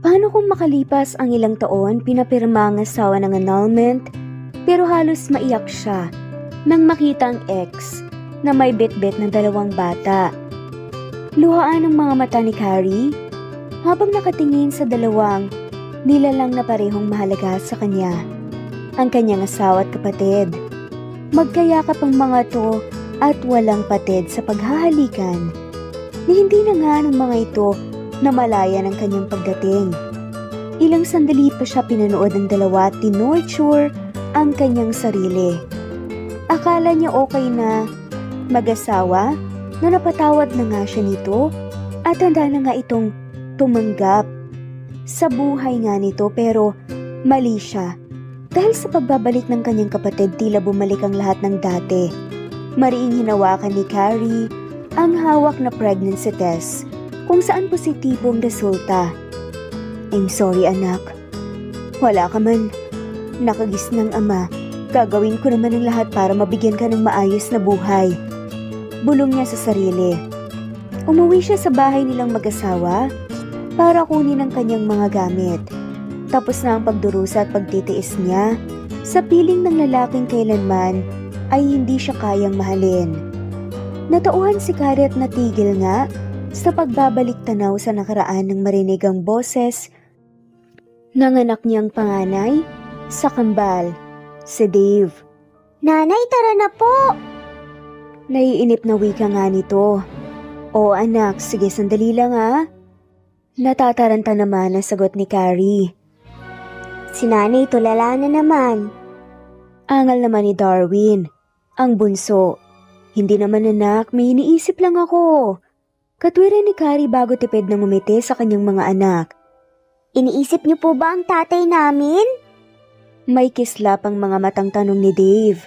Paano kung makalipas ang ilang taon, pinapirma ang asawa ng annulment, pero halos maiyak siya nang makita ang ex na may bit-bit ng 2 bata. Luhaan ang mga mata ni Carrie habang nakatingin sa 2 nilalang na parehong mahalaga sa kanya, ang kanyang asawa at kapatid. Magkayakap ang mga to at walang patid sa paghahalikan, ni hindi na nga ng mga ito na malaya ng kanyang pagdating. Ilang sandali pa siya pinanood ng 2 at tinorture ang kanyang sarili. Akala niya okay na mag-asawa, na napatawad na nga siya nito at handa na nga itong tumanggap sa buhay nga nito, pero mali siya. Dahil sa pagbabalik ng kanyang kapatid, tila bumalik ang lahat ng dati. Mariing hinawakan ni Carrie ang hawak na pregnancy test kung saan positibong resulta. I'm sorry anak. Wala ka man. Nakagis ng ama. Gagawin ko naman ang lahat para mabigyan ka ng maayos na buhay. Bulong niya sa sarili. Umuwi siya sa bahay nilang mag-asawa para kunin ang kanyang mga gamit. Tapos na ang pagdurusa at pagtitiis niya sa piling ng lalaking kailanman ay hindi siya kayang mahalin. Natauhan si Carrie at natigil nga sa pagbabalik tanaw sa nakaraan ng marinig ang boses ng anak niyang panganay sa kambal, si Dave. Nanay, tara na po! Naiinip na wika nga nito. O anak, sige sandali lang ha. Natataranta naman ang sagot ni Carrie. Si nanay tulala na naman. Angal naman ni Darwin, ang bunso. Hindi naman anak, may iniisip lang ako. Katwiran ni Carrie bago tipid ng umiti sa kanyang mga anak. Iniisip niyo po ba ang tatay namin? May kislap ang mga matang tanong ni Dave.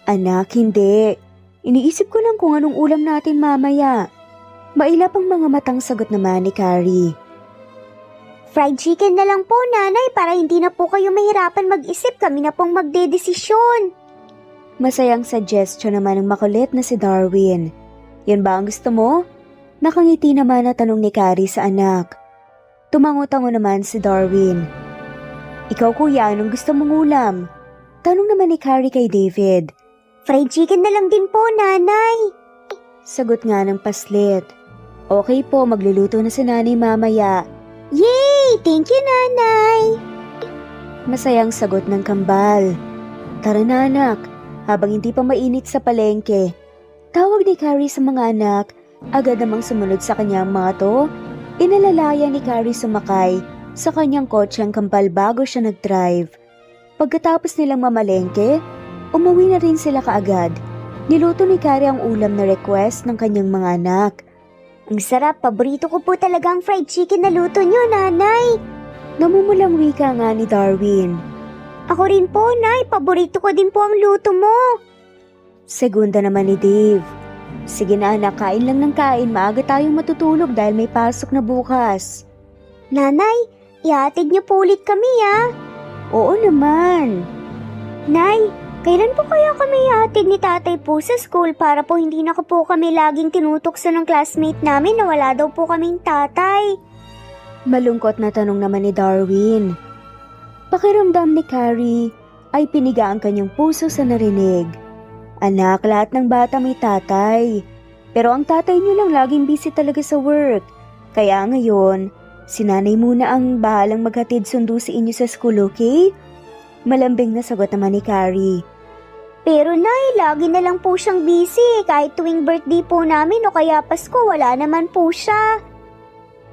Anak, hindi. Iniisip ko lang kung anong ulam natin mamaya. Mailap ang mga matang sagot naman ni Carrie. Fried chicken na lang po, nanay, para hindi na po kayo mahirapan mag-isip. Kami na pong magdedesisyon. Masayang suggestion naman ng makulit na si Darwin. Yan ba ang gusto mo? Nakangiti naman na tanong ni Carrie sa anak. Tumango-tango naman si Darwin. Ikaw kuya, anong gusto mong ulam? Tanong naman ni Carrie kay David. Fried chicken na lang din po, nanay. Sagot nga ng paslit. Okay po, magluluto na si nanay mamaya. Yay! Thank you, nanay! Masayang sagot ng kambal. Tara na anak, habang hindi pa mainit sa palengke. Tawag ni Carrie sa mga anak, agad namang sumunod sa kanyang mga to. Inalalaya ni Carrie sumakay sa kanyang kotse ang kambal bago siya nag-drive. Pagkatapos nilang mamalengke, umuwi na rin sila kaagad. Niluto ni Carrie ang ulam na request ng kanyang mga anak. Ang sarap, paborito ko po talaga ang fried chicken na luto niyo, nanay. Namumulang wika nga ni Darwin. Ako rin po, nay. Paborito ko din po ang luto mo. Segunda naman ni Dave. Sige na anak, kain lang ng kain. Maaga tayong matutulog dahil may pasok na bukas. Nanay, ihatid niyo po ulit kami, ah. Oo naman. Nay, kailan po kaya kami ihatid ni tatay po sa school para po hindi na po kami laging tinutukso ng classmate namin na wala daw po kaming tatay? Malungkot na tanong naman ni Darwin. Pakiramdam ni Carrie ay piniga ang kanyang puso sa narinig. Anak, lahat ng bata may tatay. Pero ang tatay niyo lang laging busy talaga sa work. Kaya ngayon, si nanay muna ang bahalang maghatid sundo sa inyo sa school, okay? Malambing na sagot naman ni Carrie. Pero nay, lagi na lang po siyang busy. Kahit tuwing birthday po namin o kaya Pasko, wala naman po siya.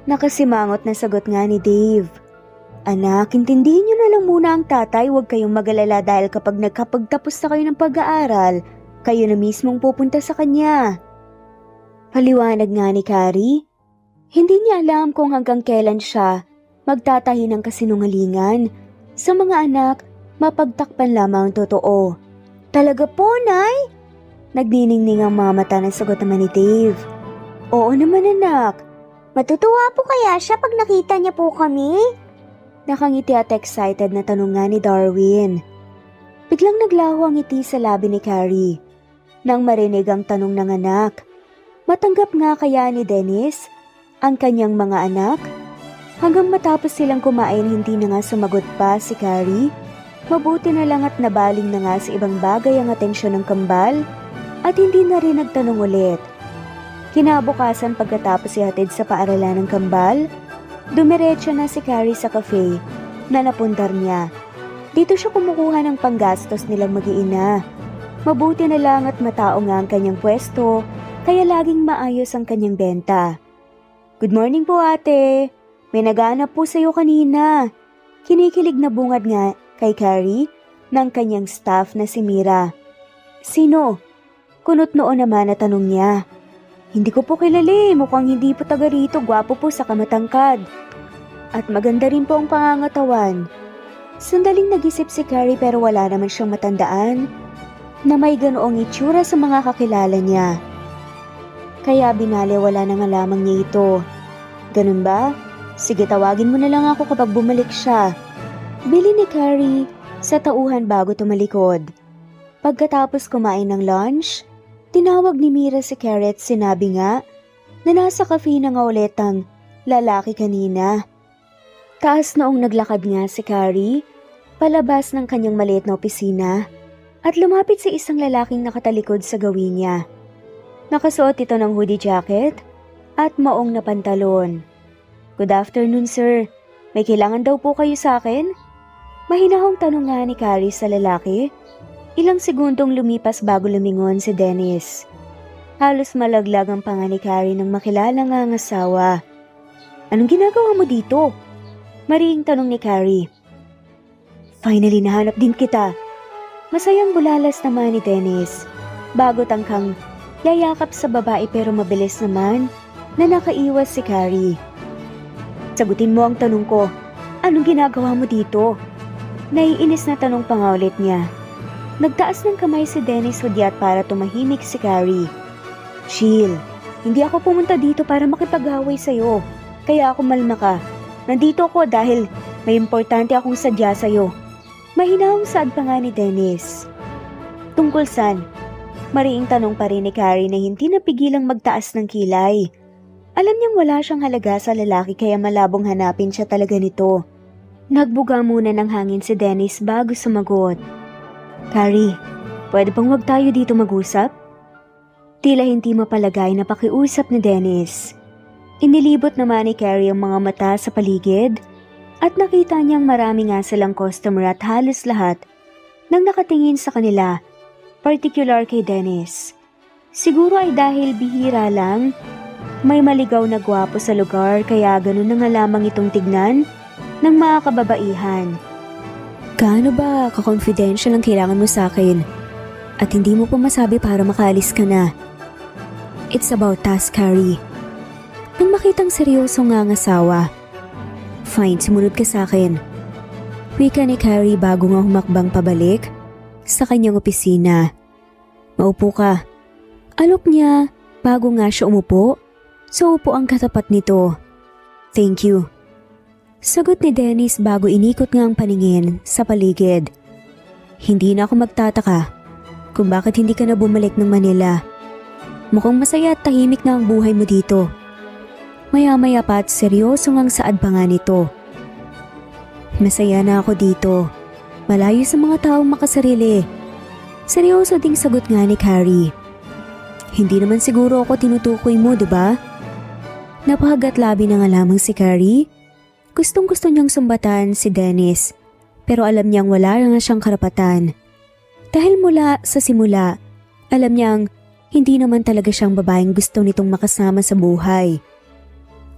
Nakasimangot na sagot nga ni Dave. Anak, intindihin niyo na lang muna ang tatay. Huwag kayong mag-alala dahil kapag nagkapagtapos na kayo ng pag-aaral, kayo na mismong pupunta sa kanya. Paliwanag nga ni Carrie. Hindi niya alam kung hanggang kailan siya magtatahi ng kasinungalingan. Sa mga anak, mapagtakpan lamang ang totoo. Talaga po, nay? Nagniningning ang mga mata ng sagot naman ni Dave. Oo naman anak. Matutuwa po kaya siya pag nakita niya po kami? Nakangiti at excited na tanong nga ni Darwin. Biglang naglaho ang ngiti sa labi ni Carrie nang marinig ang tanong ng anak. Matanggap nga kaya ni Dennis ang kanyang mga anak? Hanggang matapos silang kumain, hindi na nga sumagot pa si Carrie. Mabuti na lang at nabaling na nga sa ibang bagay ang atensyon ng kambal at hindi na rin nagtanong ulit. Kinabukasan pagkatapos ihatid sa paaralan ng kambal, dumiretso na si Carrie sa cafe na napundar niya. Dito siya kumukuha ng panggastos nilang mag-iina. Mabuti na lang at matao nga ang kanyang pwesto, kaya laging maayos ang kanyang benta. "Good morning po ate. May naghahanap po sa'yo kanina." Kinikilig na bungad nga kay Carrie ng kanyang staff na si Mira. "Sino?" Kunot noon naman na tanong niya. "Hindi ko po kilala, mukhang hindi po taga rito, gwapo po sa kamatangkad. At maganda rin po ang pangangatawan." Sandaling nag-isip si Carrie pero wala naman siyang matandaan na may ganoong itsura sa mga kakilala niya. Kaya binaliwala na nga lamang niya ito. "Ganun ba? Sige, tawagin mo na lang ako kapag bumalik siya." Bili ni Carrie sa tauhan bago tumalikod. Pagkatapos kumain ng lunch, tinawag ni Mira si Carrie at sinabi nga na nasa cafe na nga ulit ang lalaki kanina. Taas noong naglakad nga si Carrie, palabas ng kanyang maliit na opisina at lumapit sa isang lalaking nakatalikod sa gawin niya. Nakasuot ito ng hoodie jacket at maong na pantalon. "Good afternoon, sir. May kailangan daw po kayo sa akin?" Mahinahong tanong nga ni Carrie sa lalaki. Ilang segundong lumipas bago lumingon si Dennis. Halos malaglag ang panga ni Carrie nang makilala nga ang asawa. "Anong ginagawa mo dito?" Mariing tanong ni Carrie. "Finally nahanap din kita." Masayang bulalas naman ni Dennis. Bago tangkang yayakap sa babae pero mabilis naman na nakaiwas si Carrie. "Sagutin mo ang tanong ko. Anong ginagawa mo dito?" Naiinis na tanong pa nga ulit niya. Nagtaas ng kamay si Dennis hudyat para tumahimik si Carrie. "Chill. Hindi ako pumunta dito para makipag-away sa'yo. Kaya ako malma ka. Nandito ako dahil may importante akong sadya sa'yo." Mahinahong saad pa nga ni Dennis. "Tungkol saan?" Mariing tanong pa rin ni Carrie na hindi napigilang magtaas ng kilay. Alam niyang wala siyang halaga sa lalaki kaya malabong hanapin siya talaga nito. Nagbuga muna ng hangin si Dennis bago sumagot. "Carrie, pwede bang wag tayo dito mag-usap?" Tila hindi mapalagay na pakiusap ni Dennis. Inilibot naman ni Carrie ang mga mata sa paligid at nakita niyang marami nga silang customer at halos lahat nang nakatingin sa kanila, particular kay Dennis. Siguro ay dahil bihira lang, may maligaw na gwapo sa lugar kaya ganun na nga lamang itong tignan ng mga kababaihan. "Gaano ba ka-confidential ang kailangan mo sa akin? At hindi mo pa masabi para makaalis ka na?" "It's about us, Carrie." Nang makitang seryoso nga ang asawa. "Fine, sumunod ka sa akin." Wika ni Carrie bago nga humakbang pabalik sa kanyang opisina. "Maupo ka." Alok niya bago nga siya umupo. So upo ang katapat nito. "Thank you." Sagot ni Dennis bago inikot nga ang paningin sa paligid. "Hindi na ako magtataka kung bakit hindi ka na bumalik ng Manila. Mukhang masaya at tahimik na ang buhay mo dito." Maya-maya pa at seryoso ngang saad pa nga nito. "Masaya na ako dito. Malayo sa mga taong makasarili." Seryoso ding sagot nga ni Carrie. "Hindi naman siguro ako tinutukoy mo, diba?" Napahagat labi na nga lamang si Carrie. Gustong-gusto niyang sumbatan si Dennis, pero alam niyang wala nga siyang karapatan. Dahil mula sa simula, alam niyang hindi naman talaga siyang babaeng gusto nitong makasama sa buhay.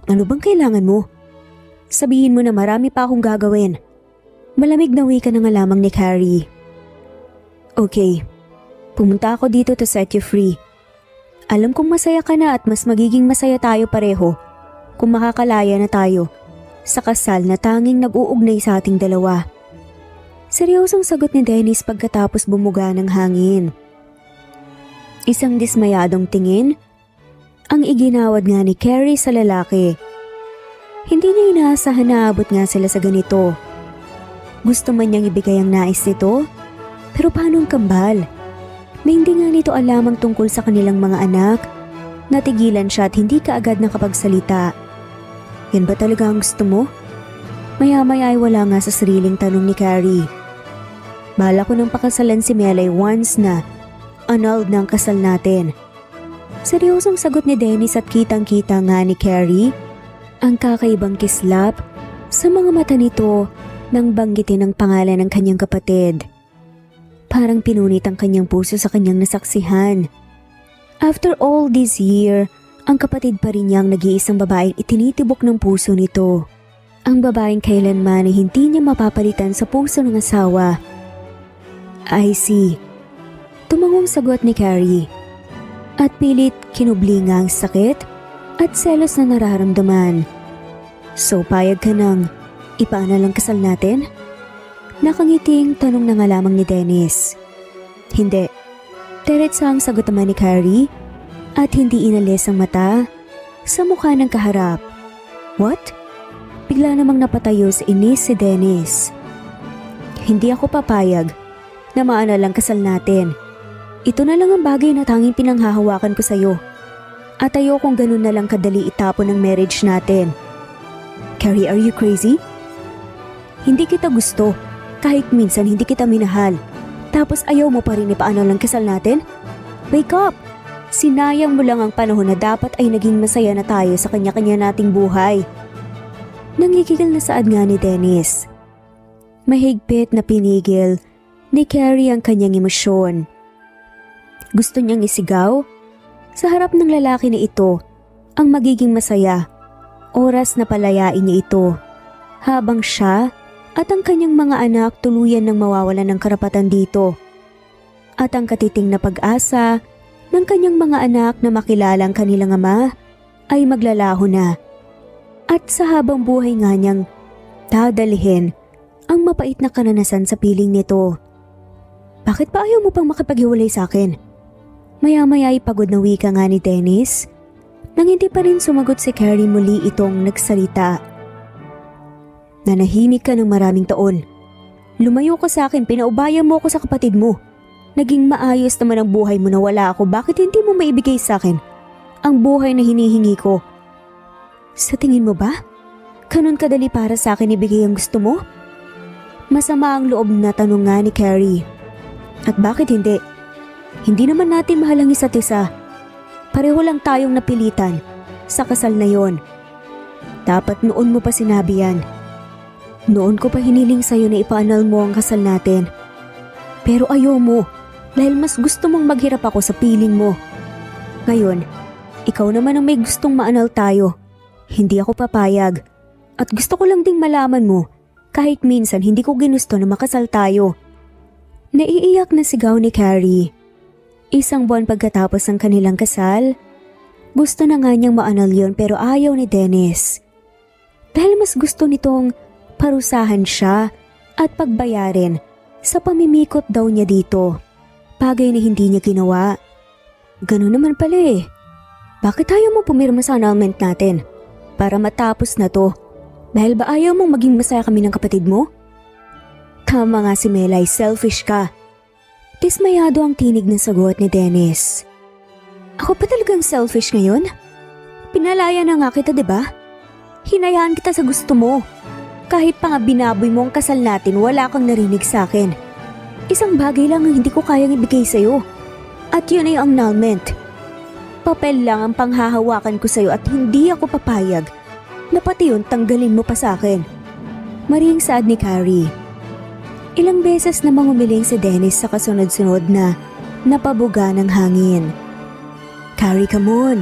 "Ano bang kailangan mo? Sabihin mo na marami pa akong gagawin." Malamig na wika na nga lamang ni Carrie. "Okay, pumunta ako dito to set you free. Alam kong masaya ka na at mas magiging masaya tayo pareho kung makakalaya na tayo sa kasal na tanging nag-uugnay sa ating dalawa." Seryosong sagot ni Dennis pagkatapos bumuga ng hangin. Isang dismayadong tingin ang iginawad nga ni Carrie sa lalaki. Hindi niya inaasahan na abot nga sila sa ganito. Gusto man niyang ibigay ang nais nito, pero paano ang kambal? Na hindi nga nito alam ang tungkol sa kanilang mga anak. Natigilan siya at hindi kaagad nakapagsalita. Yan ba talaga ang gusto mo? Maya-maya ay wala nga sa sariling tanong ni Carrie. Bala ko nang pakasalan si Melay once na annulled na ang kasal natin. Seryosong sagot ni Dennis at kitang-kita nga ni Carrie ang kakaibang kislap sa mga mata nito nang banggitin ang pangalan ng kanyang kapatid. Parang pinunit ang kanyang puso sa kanyang nasaksihan. After all this year, ang kapatid pa rin niyang nag-iisang babaeng itinitibok ng puso nito. Ang babaeng kailanman ay hindi niya mapapalitan sa puso ng asawa. I see. Tumangong sagot ni Carrie. At pilit kinubli nga ang sakit at selos na nararamdaman. So payag ka nang ipaanal ang kasal natin? Nakangiting tanong na nga lamang ni Dennis. Hindi. Diretsa ang sagot naman ni Carrie at hindi inalis ang mata sa mukha ng kaharap. What? Bigla namang napatayo sa inis si Dennis. Hindi ako papayag na maanal ang kasal natin. Ito na lang ang bagay na tanging pinanghahawakan ko sa'yo. At ayokong ganun na lang kadali itapon ang marriage natin. Carrie, are you crazy? Hindi kita gusto. Kahit minsan hindi kita minahal. Tapos ayaw mo pa rin ipaanal ang kasal natin? Wake up! Sinayang mo lang ang panahon na dapat ay naging masaya na tayo sa kanya-kanya nating buhay. Nangigigil na saad nga ni Dennis. Mahigpit na pinigil ni Carrie ang kanyang emosyon. Gusto niyang isigaw sa harap ng lalaki na ito ang magiging masaya. Oras na palayain niya ito habang siya at ang kanyang mga anak tuluyan ng mawawalan ng karapatan dito. At ang katiting na pag-asa ng kanyang mga anak na makilala ang kanilang ama ay maglalaho na. At sa habang buhay nga niyang dadalhin ang mapait na karanasan sa piling nito. Bakit pa ayaw mo pang makipaghiwalay sa akin? Maya-maya ay pagod na wika nga ni Dennis nang hindi pa rin sumagot si Carrie muli itong nagsalita. Nanahimik ka ng maraming taon. Lumayo ka sa akin, pinaubayan mo ako sa kapatid mo. Naging maayos naman ang buhay mo na wala ako, bakit hindi mo maibigay sa akin ang buhay na hinihingi ko? Sa tingin mo ba? Ganun kadali para sa akin ibigay ang gusto mo? Masama ang loob na tanong nga ni Carrie. At bakit hindi? Hindi naman natin mahal ang isa't isa. Pareho lang tayong napilitan sa kasal na yon. Dapat noon mo pa sinabi yan. Noon ko pa hiniling sa'yo na ipaanal mo ang kasal natin. Pero ayaw mo dahil mas gusto mong maghirap ako sa piling mo. Ngayon, ikaw naman ang may gustong maanal tayo. Hindi ako papayag. At gusto ko lang ding malaman mo kahit minsan hindi ko ginusto na makasal tayo. Naiiyak na sigaw ni Carrie. Isang buwan pagkatapos ng kanilang kasal, gusto na nga niyang maanal yon pero ayaw ni Dennis. Dahil mas gusto nitong parusahan siya at pagbayarin sa pamimikot daw niya dito. Bagay na hindi niya ginawa. Ganun naman pala eh. Bakit ayaw mo pumirma sa annulment natin? Para matapos na to. Dahil ba ayaw mong maging masaya kami ng kapatid mo? Tama nga si Melay, selfish ka. Dismayado ang tinig ng sagot ni Dennis. Ako pa talagang selfish ngayon? Pinalaya na nga kita, diba? Hinayaan kita sa gusto mo. Kahit pa nga binaboy mo ang kasal natin, wala kang narinig sa akin. Isang bagay lang ang hindi ko kayang ibigay sa'yo. At yun ay ang annulment. Papel lang ang panghahawakan ko sa'yo at hindi ako papayag na pati yun tanggalin mo pa sa akin. Maring saad ni Carrie. Ilang beses namang umiling si Dennis sa kasunod-sunod na napabuga ng hangin. Carrie, come on.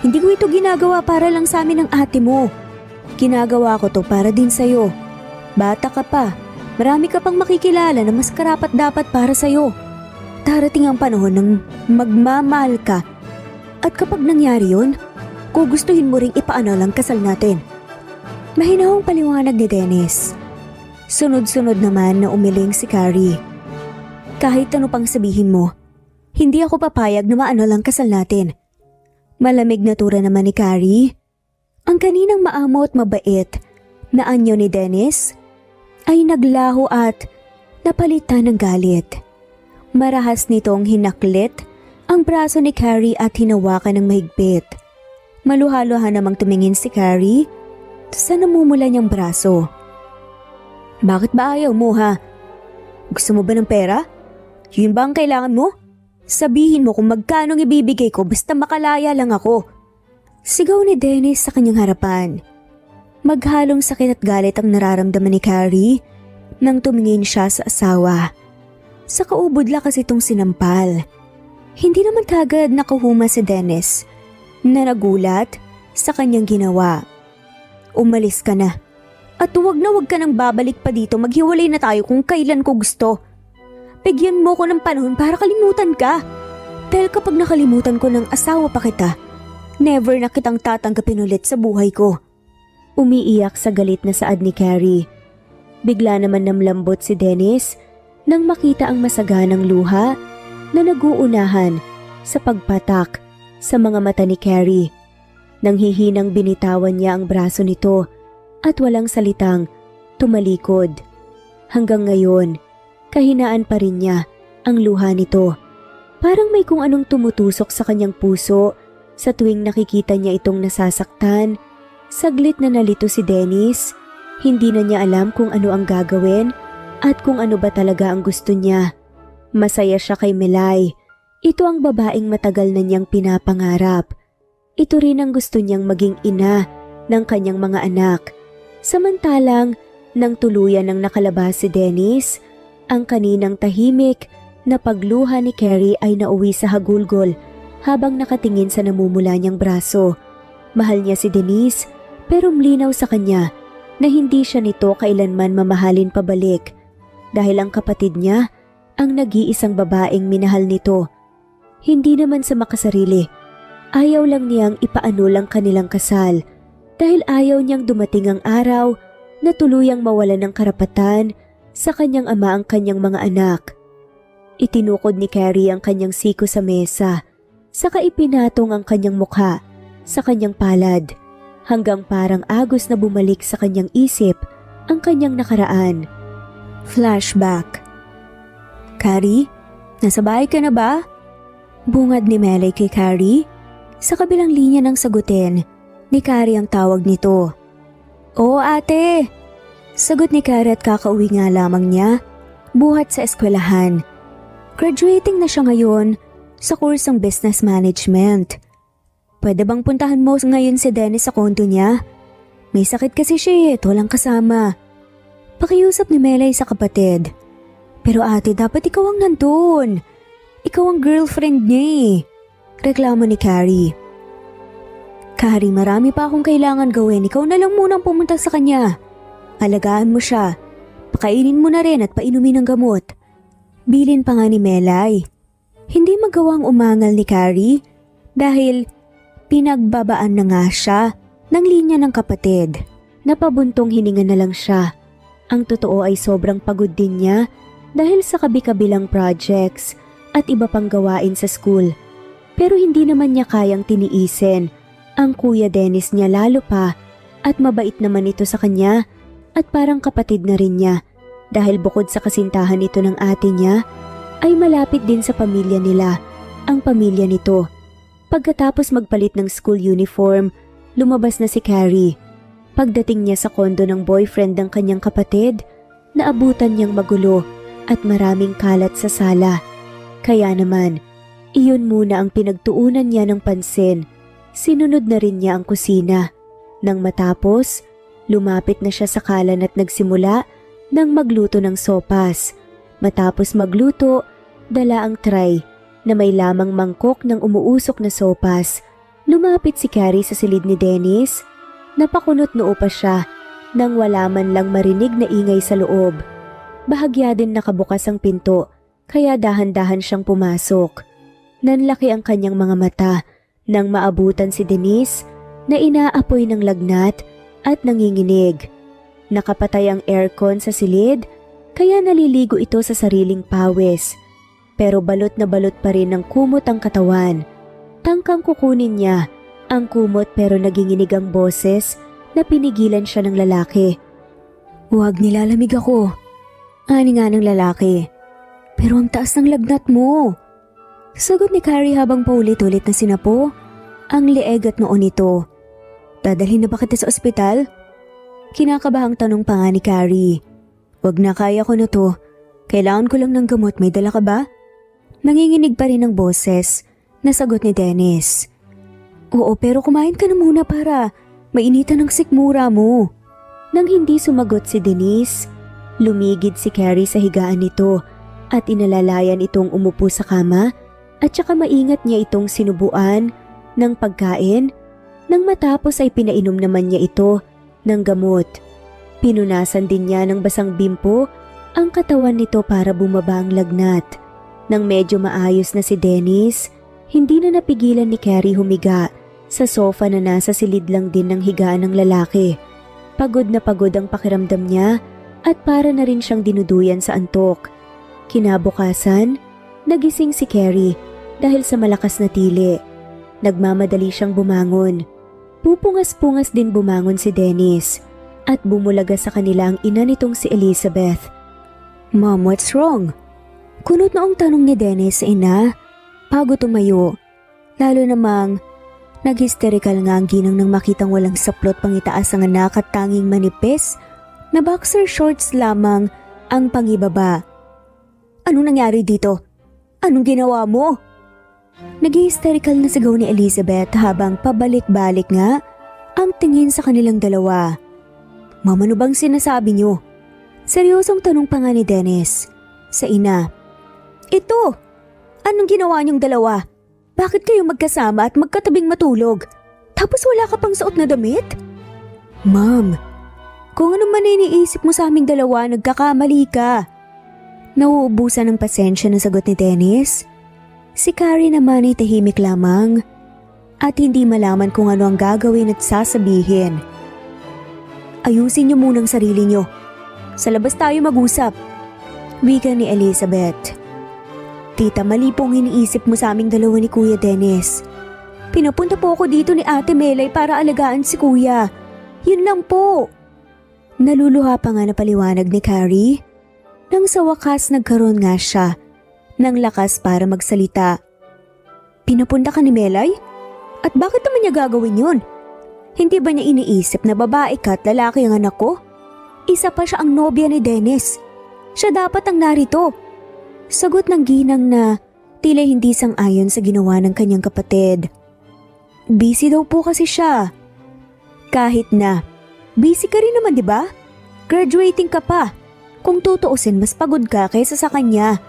Hindi ko ito ginagawa para lang sa amin ng ate mo. Ginagawa ko to para din sa'yo. Bata ka pa. Marami ka pang makikilala na mas karapat dapat para sa'yo. Darating ang panahon ng magmamahal ka. At kapag nangyari yun, gugustuhin mo ring ipaanal ang kasal natin. Mahinahong paliwanag ni Dennis. Sunod-sunod naman na umiling si Carrie. Kahit ano pang sabihin mo, hindi ako papayag na maanal ang kasal natin. Malamig na tura naman ni Carrie. Ang kaninang maamo at mabait na anyo ni Dennis ay naglaho at napalitan ng galit. Marahas nitong hinaklit ang braso ni Carrie at hinawakan ng mahigpit. Maluha-luha namang tumingin si Carrie sa namumula niyang braso. Bakit ba ayaw mo ha? Gusto mo ba ng pera? Yun ba ang kailangan mo? Sabihin mo kung magkano ang ibibigay ko basta makalaya lang ako. Sigaw ni Dennis sa kanyang harapan. Maghalong sakit at galit ang nararamdaman ni Carrie nang tumingin siya sa asawa. Sa kaubod lakas itong sinampal. Hindi naman kagad nakahuma si Dennis na nagulat sa kanyang ginawa. Umalis ka na. At huwag ka nang babalik pa dito, maghiwalay na tayo kung kailan ko gusto. Bigyan mo ko ng panahon para kalimutan ka. Dahil kapag nakalimutan ko ng asawa pa kita, never na kitang tatanggapin ulit sa buhay ko. Umiiyak sa galit na saad ni Carrie. Bigla naman namlambot si Dennis nang makita ang masaganang luha na naguunahan sa pagpatak sa mga mata ni Carrie. Nang hihinang binitawan niya ang braso nito at walang salitang tumalikod. Hanggang ngayon, kahinaan pa rin niya ang luha nito. Parang may kung anong tumutusok sa kanyang puso sa tuwing nakikita niya itong nasasaktan. Saglit na nalito si Dennis. Hindi na niya alam kung ano ang gagawin at kung ano ba talaga ang gusto niya. Masaya siya kay Melay. Ito ang babaeng matagal na niyang pinapangarap. Ito rin ang gusto niyang maging ina ng kanyang mga anak. Samantalang, nang tuluyan ng nakalabas si Dennis, ang kaninang tahimik na pagluha ni Carrie ay nauwi sa hagulgol habang nakatingin sa namumula niyang braso. Mahal niya si Denise pero mlinaw sa kanya na hindi siya nito kailanman mamahalin pabalik dahil ang kapatid niya ang nag-iisang babaeng minahal nito. Hindi naman sa makasarili, ayaw lang niyang ipaanul ang kanilang kasal. Dahil ayaw niyang dumating ang araw na tuluyang mawalan ng karapatan sa kanyang ama ang kanyang mga anak. Itinukod ni Carrie ang kanyang siko sa mesa, saka ipinatong ang kanyang mukha sa kanyang palad hanggang parang agos na bumalik sa kanyang isip ang kanyang nakaraan. Flashback. Carrie, nasa bahay ka na ba? Bungad ni Melay kay Carrie. Sa kabilang linya ng sagutin, ni Carrie ang tawag nito. Oo ate! Sagot ni Carrie at kakauwi nga lamang niya, buhat sa eskwelahan. Graduating na siya ngayon sa kursong business management. Pwede bang puntahan mo ngayon si Dennis sa kondo niya? May sakit kasi siya at walang kasama. Pakiusap ni Melay sa kapatid. Pero ate, dapat ikaw ang nandun. Ikaw ang girlfriend niya eh. Reklamo ni Carrie. Carrie, marami pa akong kailangan gawin. Ikaw na lang munang pumunta sa kanya. Alagaan mo siya. Pakainin mo na rin at painumin ng gamot. Bilin pa nga ni Melay. Hindi magawang umangal ni Carrie dahil pinagbabaan na nga siya ng linya ng kapatid. Napabuntong hininga na lang siya. Ang totoo ay sobrang pagod din niya dahil sa kabi-kabilang projects at iba pang gawain sa school. Pero hindi naman niya kayang tiniisin ang Kuya Dennis niya lalo pa at mabait naman ito sa kanya at parang kapatid na rin niya dahil bukod sa kasintahan ito ng ate niya ay malapit din sa pamilya nila ang pamilya nito. Pagkatapos magpalit ng school uniform, lumabas na si Carrie. Pagdating niya sa kondo ng boyfriend ng kanyang kapatid, naabutan niyang magulo at maraming kalat sa sala. Kaya naman, iyon muna ang pinagtuunan niya ng pansin. Sinunod na rin niya ang kusina. Nang matapos, lumapit na siya sa kalan at nagsimula ng magluto ng sopas. Matapos magluto, dala ang tray na may lamang mangkok ng umuusok na sopas. Lumapit si Carrie sa silid ni Dennis. Napakunot noo pa siya nang wala man lang marinig na ingay sa loob. Bahagya din nakabukas ang pinto kaya dahan-dahan siyang pumasok. Nanlaki ang kanyang mga mata nang maabutan si Denise na inaapoy ng lagnat at nanginginig. Nakapatay ang aircon sa silid kaya naliligo ito sa sariling pawis. Pero balot na balot pa rin ng kumot ang katawan. Tangkang kukunin niya ang kumot pero naginginig ang boses na pinigilan siya ng lalaki. Huwag, nilalamig ako. Ani nga ng lalaki. Pero ang taas ng lagnat mo. Sagot ni Carrie habang paulit-ulit na sinapo ang leeg at noo nito. Dadalhin na ba kita sa ospital? Kinakabahang tanong pa nga ni Carrie. Wag na, kaya ko na to. Kailangan ko lang ng gamot, may dala ka ba? Nanginginig pa rin ang boses na sagot ni Dennis. Oo, pero kumain ka na muna para mainitan ang sikmura mo. Nang hindi sumagot si Denise, lumigid si Carrie sa higaan nito at inalalayan itong umupo sa kama at saka maingat niya itong sinubuan ng pagkain. Nang matapos ay pinainom naman niya ito ng gamot. Pinunasan din niya ng basang bimpo ang katawan nito para bumaba ang lagnat. Nang medyo maayos na si Dennis, hindi na napigilan ni Carrie humiga sa sofa na nasa silid lang din ng higaan ng lalaki. Pagod na pagod ang pakiramdam niya at para na rin siyang dinuduyan sa antok. Kinabukasan, nagising si Carrie dahil sa malakas na tili. Nagmamadali siyang bumangon. Pupungas-pungas din bumangon si Dennis at bumulaga sa kanila ang ina nitong si Elizabeth. Mom, what's wrong? Kunot noong tanong ni Dennis sa ina, bago tumayo. Lalo namang nag-hysterical nga ang ginang nang makitang walang saplot pang itaas ang anak at tanging manipis na boxer shorts lamang ang pangibaba. Anong nangyari dito? Anong ginawa mo? Nag-hysterical na sigaw ni Elizabeth habang pabalik-balik nga ang tingin sa kanilang dalawa. Mama, ano bang sinasabi niyo? Seryosong tanong pa nga ni Dennis sa ina. Ito! Anong ginawa niyong dalawa? Bakit kayo magkasama at magkatabing matulog? Tapos wala ka pang suot na damit? Ma'am, kung ano man iniisip mo sa aming dalawa, nagkakamali ka. Nauubusan ng pasensya na sagot ni Dennis. Si Carrie naman ay tahimik lamang at hindi malaman kung ano ang gagawin at sasabihin. Ayusin niyo munang sarili niyo. Sa labas tayo mag-usap. Wika ni Elizabeth. Tita, mali pong iniisip mo sa aming dalawa ni Kuya Dennis. Pinapunta po ako dito ni Ate Melay para alagaan si Kuya. Yun lang po. Naluluha pa nga na paliwanag ni Carrie. Nang sa wakas nagkaroon nga siya ng lakas para magsalita. Pinapunta ka ni Melay? At bakit naman niya gagawin yun? Hindi ba niya iniisip na babae ka at lalaki ang anak ko? Isa pa siya ang nobya ni Dennis. Siya dapat ang narito. Sagot ng ginang na tila hindi sang-ayon sa ginawa ng kanyang kapatid. Busy daw po kasi siya. Kahit na, busy ka rin naman, di ba? Graduating ka pa. Kung tutuusin, mas pagod ka kaysa sa kanya.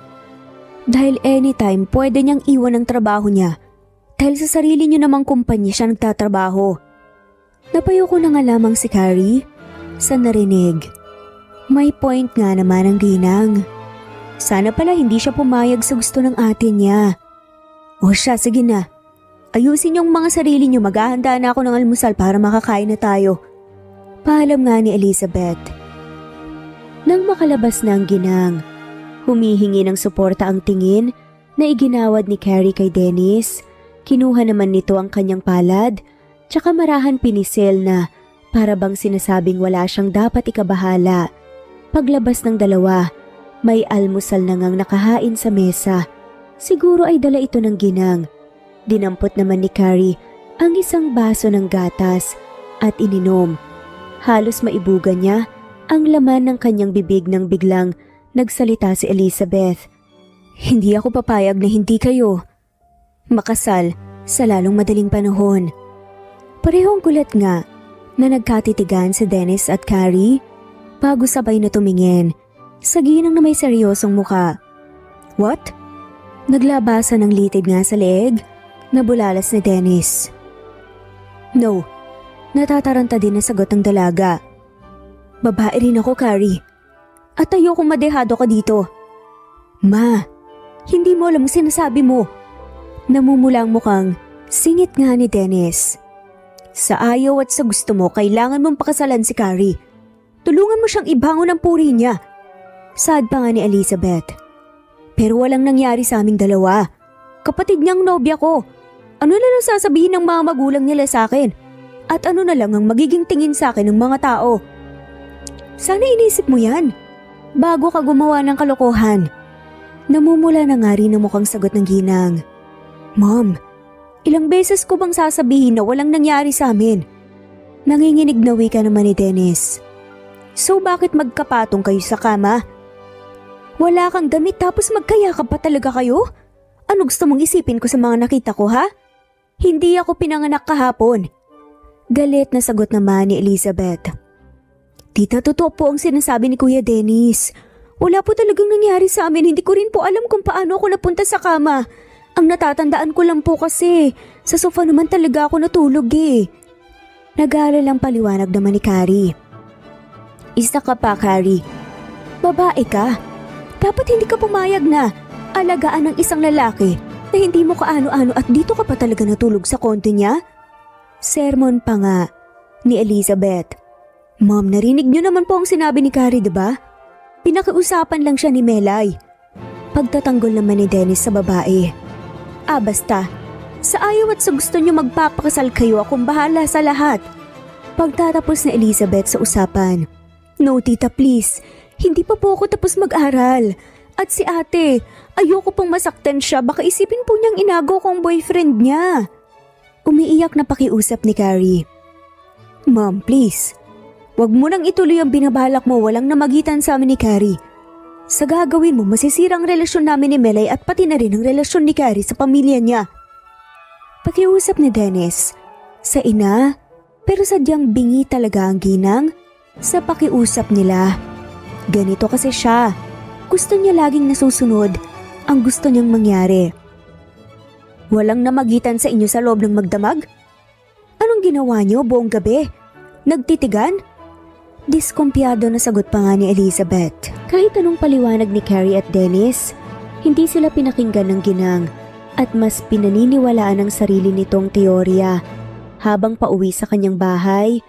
Dahil anytime pwede niyang iwan ang trabaho niya. Dahil sa sarili niyo namang kumpanya siya nagtatrabaho. Napayo ko na nga lamang si Carrie sa narinig. May point nga naman ang ginang. Sana pala hindi siya pumayag sa gusto ng ate niya. O siya, sige na. Ayusin yung mga sarili niyo, maghahanda na ako ng almusal para makakain na tayo. Paalam nga ni Elizabeth. Nang makalabas na ang ginang, humihingi ng suporta ang tingin na iginawad ni Carrie kay Dennis. Kinuha naman nito ang kanyang palad, tsaka marahan pinisil na para bang sinasabing wala siyang dapat ikabahala. Paglabas ng dalawa, may almusal na ngang nakahain sa mesa. Siguro ay dala ito ng ginang. Dinampot naman ni Carrie ang isang baso ng gatas at ininom. Halos maibugan niya ang laman ng kanyang bibig nang biglang nagsalita si Elizabeth. Hindi ako papayag na hindi kayo makasal sa lalong madaling panahon. Parehong gulat nga na nagkatitigan si Dennis at Carrie bago sabay na tumingin sa ginang na may seryosong muka. What? Naglabasan ng litid nga sa leeg na bulalas ni Dennis. No, natataranta din na sagot ng dalaga. Babae rin ako, Carrie. At ayokong madehado ka dito. Ma, hindi mo alam ang sinasabi mo. Namumula ang mukhang singit nga ni Dennis. Sa ayaw at sa gusto mo, kailangan mong pakasalan si Carrie. Tulungan mo siyang ibangon ang puri niya. Sad pa nga ni Elizabeth. Pero walang nangyari sa aming dalawa. Kapatid niyang nobya ko. Ano na lang sasabihin ng mga magulang nila sa akin? At ano na lang ang magiging tingin sa akin ng mga tao? Sana inisip mo yan bago ka gumawa ng kalokohan. Namumula na nga rin ang mukhang sagot ng ginang. Mom, ilang beses ko bang sasabihin na walang nangyari sa amin? Nanginginig na wika naman ni Dennis. So bakit magkapatong kayo sa kama? Wala kang damit tapos magkayakap pa talaga kayo? Ano gusto mong isipin ko sa mga nakita ko ha? Hindi ako pinanganak kahapon. Galit na sagot naman ni Elizabeth. Tita, totoo po ang sinasabi ni Kuya Dennis. Wala po talagang nangyari sa amin. Hindi ko rin po alam kung paano ako napunta sa kama. Ang natatandaan ko lang po kasi, sa sofa naman talaga ako natulog eh. Nag-aalala lang paliwanag naman ni Carrie. Isa ka pa, Carrie. Babae ka. Dapat hindi ka pumayag na alagaan ng isang lalaki na hindi mo kaano-ano at dito ka pa talaga natulog sa konto niya? Sermon pa nga ni Elizabeth. Mom, narinig niyo naman po ang sinabi ni Carrie, diba? Pinakiusapan lang siya ni Melay. Pagtatanggol naman ni Dennis sa babae. Basta. Sa ayaw at sa gusto niyo magpapakasal kayo, akong bahala sa lahat. Pagtatapos ni Elizabeth sa usapan. No, tita, please. Hindi pa po ako tapos mag-aral. At si ate, ayoko pong masaktan siya. Baka isipin po niyang inago ko ang boyfriend niya. Umiiyak na pakiusap ni Carrie. Mom, please. Huwag mo nang ituloy ang binabalak mo, walang namagitan sa amin ni Carrie. Sa gagawin mo, masisira ang relasyon namin ni Melay at pati na rin ang relasyon ni Carrie sa pamilya niya. Pakiusap ni Dennis sa ina, pero sadyang bingi talaga ang ginang sa pakiusap nila. Ganito kasi siya. Gusto niya laging nasusunod ang gusto niyang mangyari. Walang namagitan sa inyo sa loob ng magdamag? Anong ginawa niyo buong gabi? Nagtitigan? Diskumpiyado na sagot pa nga ni Elizabeth. Kahit anong paliwanag ni Carrie at Dennis, hindi sila pinakinggan ng ginang at mas pinaniniwalaan ang sarili nitong teorya. Habang pauwi sa kanyang bahay,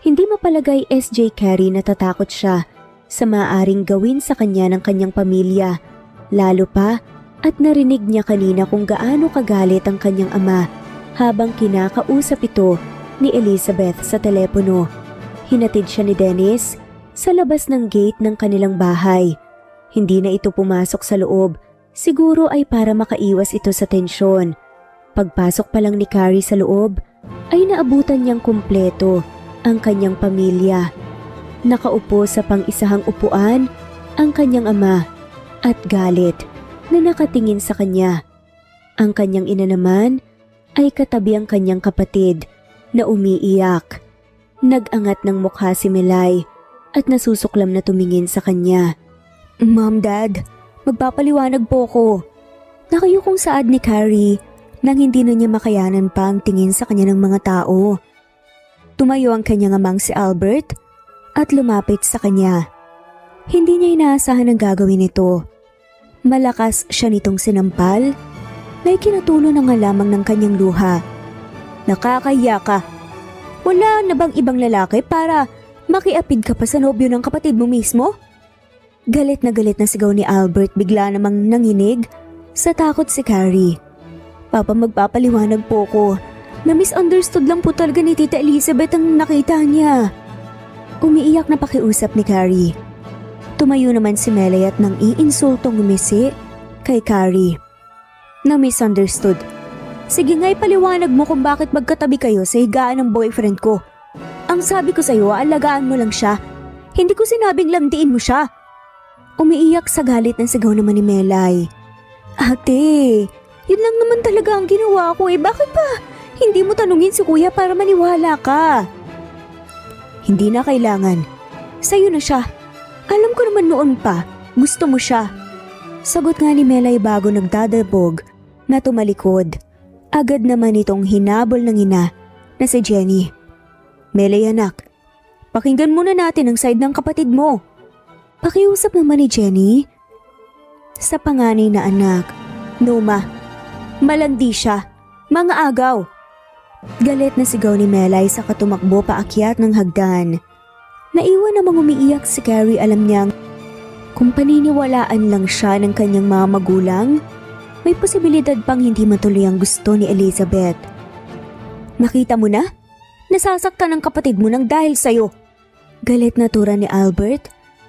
hindi mapalagay SJ Carrie na natatakot siya sa maaaring gawin sa kanya ng kanyang pamilya. Lalo pa at narinig niya kanina kung gaano kagalit ang kanyang ama habang kinakausap ito ni Elizabeth sa telepono. Hinatid siya ni Dennis sa labas ng gate ng kanilang bahay. Hindi na ito pumasok sa loob, siguro ay para makaiwas ito sa tensyon. Pagpasok pa lang ni Carrie sa loob, ay naabutan niyang kumpleto ang kanyang pamilya. Nakaupo sa pang-isahang upuan ang kanyang ama at galit na nakatingin sa kanya. Ang kanyang ina naman ay katabi ang kanyang kapatid na umiiyak. Nag-angat ng mukha si Melay at nasusuklam na tumingin sa kanya. Mom, Dad, magpapaliwanag po ko. Nakayukong saad ni Carrie nang hindi na niya makayanan pa ang tingin sa kanya ng mga tao. Tumayo ang kanyang amang si Albert at lumapit sa kanya. Hindi niya inaasahan ang gagawin nito. Malakas siya nitong sinampal na ikinatulo na nga lamang ng kanyang luha. Nakakahiya ka. Wala na bang ibang lalaki para makiapid ka pa sa nobyo ng kapatid mo mismo? Galit na sigaw ni Albert, bigla namang nanginig sa takot si Carrie. Papa, magpapaliwanag po ko. Na-misunderstood lang po talaga ni Tita Elizabeth ang nakita niya. Umiiyak na pakiusap ni Carrie. Tumayo naman si Melay at nang iinsultong ngumisi kay Carrie. Na-misunderstood. Sige nga, ipaliwanag mo kung bakit magkatabi kayo sa higaan ng boyfriend ko. Ang sabi ko sa'yo, alagaan mo lang siya. Hindi ko sinabing lamdiin mo siya. Umiiyak sa galit ng sigaw naman ni Melay. Ate, yun lang naman talaga ang ginawa ko eh. Bakit ba hindi mo tanungin si kuya para maniwala ka? Hindi na kailangan. Sa'yo na siya. Alam ko naman noon pa, gusto mo siya. Sagot nga ni Melay bago nagdadabog na tumalikod. Agad naman itong hinabol ng ina na si Jenny. Melay anak, pakinggan muna natin ang side ng kapatid mo. Pakiusap naman ni Jenny. Sa panganay na anak, Noma, malandi siya, mga agaw. Galit na sigaw ni Melay sa katumakbo paakyat ng hagdan. Naiwan namang umiiyak si Carrie, alam niyang kung paniniwalaan lang siya ng kanyang mga magulang, may posibilidad pang hindi matuloy ang gusto ni Elizabeth. Nakita mo na? Nasasaktan ang kapatid mo nang dahil sa'yo. Galit na tura ni Albert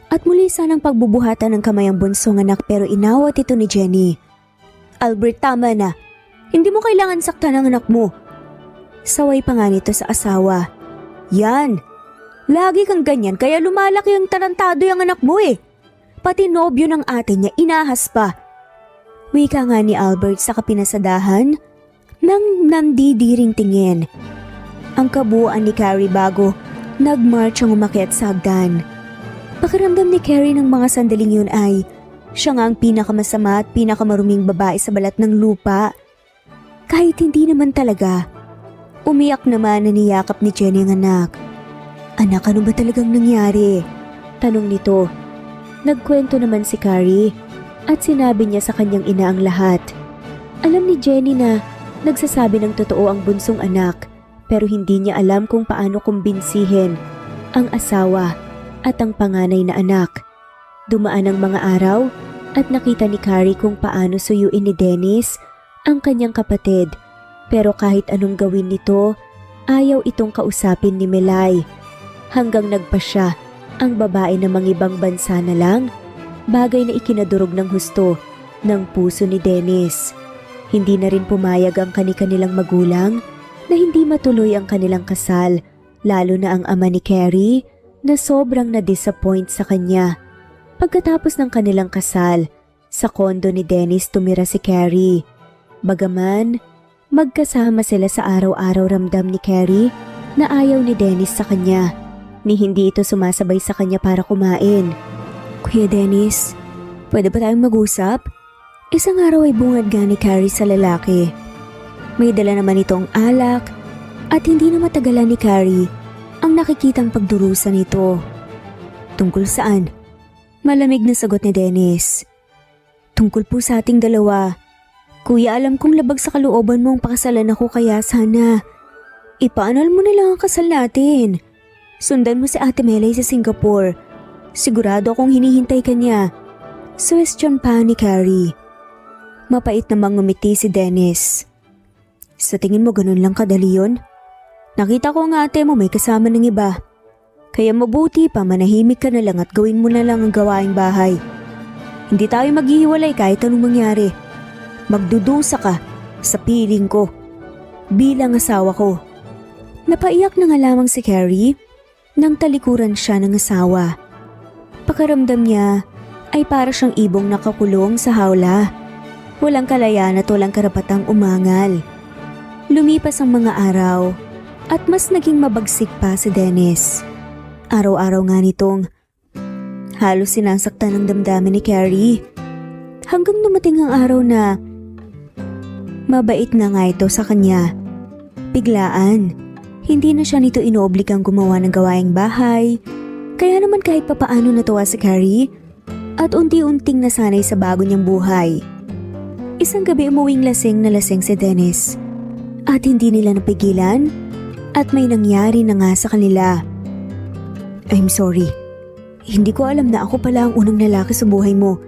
at muli sanang pagbubuhatan ng kamay ang bunsong anak pero inawat ito ni Jenny. Albert, tama na. Hindi mo kailangan saktan ang anak mo. Saway pa nga nito sa asawa. Yan. Lagi kang ganyan kaya lumalaki ang tarantado yung anak mo eh. Pati nobyo ng ate niya inahas pa. Wika nga ni Albert sa kapinasadahan nang nandidiring tingin. Ang kabuuan ni Carrie bago nagmarch ang umakyat sa hagdan. Pakiramdam ni Carrie ng mga sandaling yun ay siya nga ang pinakamasama at pinakamaruming babae sa balat ng lupa. Kahit hindi naman talaga. Umiyak naman na niyakap ni Jenny ang anak. Anak, ano ba talagang nangyari? Tanong nito. Nagkwento naman si Carrie at sinabi niya sa kanyang ina ang lahat. Alam ni Jenny na nagsasabi ng totoo ang bunsong anak pero hindi niya alam kung paano kumbinsihin ang asawa at ang panganay na anak. Dumaan ang mga araw at nakita ni Carrie kung paano suyuin ni Dennis ang kanyang kapatid pero kahit anong gawin nito, ayaw itong kausapin ni Melay. Hanggang nagpa siya ang babae na mangibang bansa na lang, bagay na ikinadurog ng husto ng puso ni Dennis. Hindi na rin pumayag ang kani-kanilang magulang na hindi matuloy ang kanilang kasal, lalo na ang ama ni Carrie na sobrang na-disappoint sa kanya. Pagkatapos ng kanilang kasal, sa kondo ni Dennis tumira si Carrie. Bagaman, magkasama sila sa araw-araw ramdam ni Carrie na ayaw ni Dennis sa kanya, ni hindi ito sumasabay sa kanya para kumain. Kuya Dennis, pwede ba tayong mag-usap? Isang araw ay bungad nga ni Carrie sa lalaki. May dala naman itong alak at hindi na matagalan ni Carrie ang nakikitang pagdurusa nito. Tungkol saan? Malamig na sagot ni Dennis. Tungkol po sa ating dalawa. Kuya, alam kong labag sa kalooban mo ang pakasalan ako kaya sana ipaanal mo na lang ang kasal natin. Sundan mo si Ate Melay sa Singapore. Sigurado akong hinihintay ka niya. Suwestyon pa ni Carrie. Mapait namang ngumiti si Dennis. Sa tingin mo ganun lang kadali yun? Nakita ko ang ate mo may kasama ng iba. Kaya mabuti pa manahimik ka na lang at gawin mo na lang ang gawaing bahay. Hindi tayo maghihiwalay kahit anong mangyari. Magdudusa ka sa piling ko bilang asawa ko. Napaiyak na nga lamang si Carrie nang talikuran siya ng asawa. Pakiramdam niya ay para siyang ibong nakakulong sa hawla. Walang kalayaan at walang karapatang umangal. Lumipas ang mga araw at mas naging mabagsik pa si Dennis. Araw-araw nga nitong halos sinasaktan ng damdamin ni Carrie. Hanggang dumating ang araw na mabait na nga ito sa kanya. Biglaan, hindi na siya nito inoobligang gumawa ng gawaing bahay. Kaya naman kahit papaano natuwa si Carrie at unti-unting nasanay sa bago niyang buhay. Isang gabi umuwing lasing na lasing si Dennis at hindi nila napigilan at may nangyari na nga sa kanila. I'm sorry, hindi ko alam na ako pala ang unang lalaki sa buhay mo.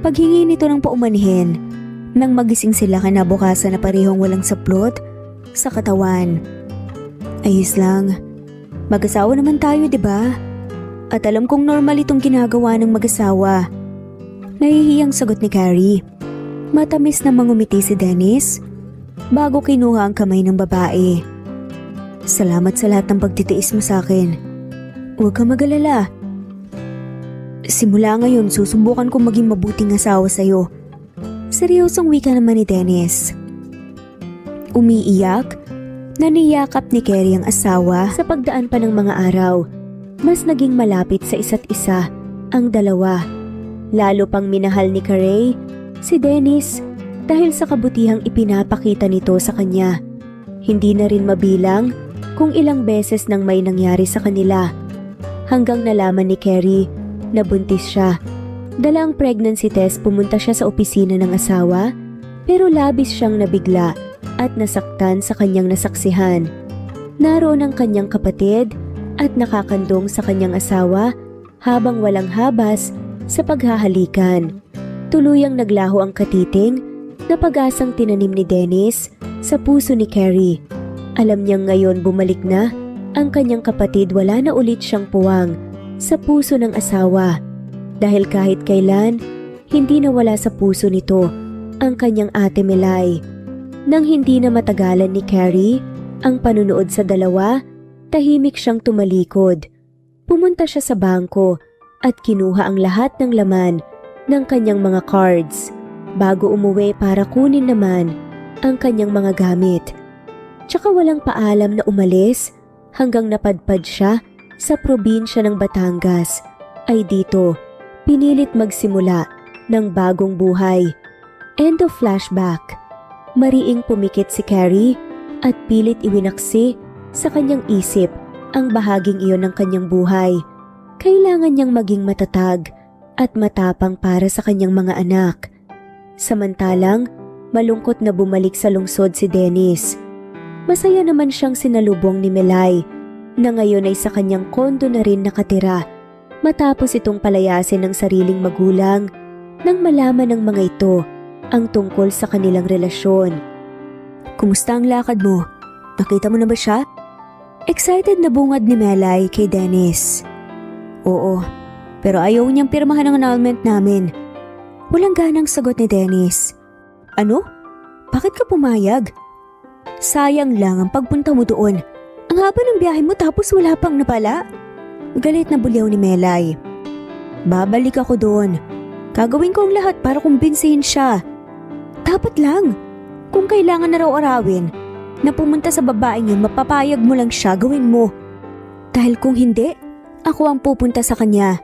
Paghingi nito ng paumanhin, nang magising sila kinabukasan na parehong walang saplot sa katawan. Ayos lang, mag-asawa naman tayo, diba? At alam kong normal itong ginagawa ng mag-asawa. Nahihiyang sagot ni Carrie. Matamis na mangumiti si Dennis bago kinuha ang kamay ng babae. Salamat sa lahat ng pagtitiis mo sa akin. Huwag kang mag-alala. Simula ngayon, susubukan kong maging mabuting asawa sa'yo. Seryosong wika naman ni Dennis. Umiiyak, naniyakap ni Carrie ang asawa sa pagdaan pa ng mga araw. Mas naging malapit sa isa't isa ang dalawa. Lalo pang minahal ni Carrie si Dennis dahil sa kabutihang ipinapakita nito sa kanya. Hindi na rin mabilang kung ilang beses nang may nangyari sa kanila. Hanggang nalaman ni Carrie na buntis siya. Dala ang pregnancy test, pumunta siya sa opisina ng asawa pero labis siyang nabigla at nasaktan sa kanyang nasaksihan. Naroon ang kanyang kapatid at nakakandong sa kanyang asawa habang walang habas sa paghahalikan. Tuluyang naglaho ang katiting na pag-asang tinanim ni Dennis sa puso ni Carrie. Alam niyang ngayon bumalik na ang kanyang kapatid, wala na ulit siyang puwang sa puso ng asawa. Dahil kahit kailan, hindi nawala sa puso nito ang kanyang ate Melay. Nang hindi na matagalan ni Carrie ang panunood sa dalawa, Tahimik siyang tumalikod. Pumunta siya sa bangko at kinuha ang lahat ng laman ng kanyang mga cards bago umuwi para kunin naman ang kanyang mga gamit. Tsaka walang paalam na umalis hanggang napadpad siya sa probinsya ng Batangas. Ay dito, pinilit magsimula ng bagong buhay. End of flashback. Mariing pumikit si Carrie at pilit iwinaksi sa kanyang isip ang bahaging iyon ng kanyang buhay. Kailangan niyang maging matatag at matapang para sa kanyang mga anak. Samantalang, malungkot na bumalik sa lungsod si Dennis. Masaya naman siyang sinalubong ni Melay na ngayon ay sa kanyang kondo na rin nakatira matapos itong palayasin ng sariling magulang nang malaman ng mga ito ang tungkol sa kanilang relasyon. Kumusta ang lakad mo? Nakita mo na ba siya? Excited na bungad ni Melay kay Dennis. Oo, pero ayaw niyang pirmahan ang annulment namin. Walang ganang sagot ni Dennis. Ano? Bakit ka pumayag? Sayang lang ang pagpunta mo doon. Ang haba ng biyahe mo tapos wala pang napala. Galit na buliw ni Melay. Babalik ako doon. Gagawin ko ang lahat para kumbinsihin siya. Dapat lang. Kung kailangan na raw arawin na pumunta sa babaeng yun, mapapayag mo lang siya, gawin mo. Dahil kung hindi, ako ang pupunta sa kanya.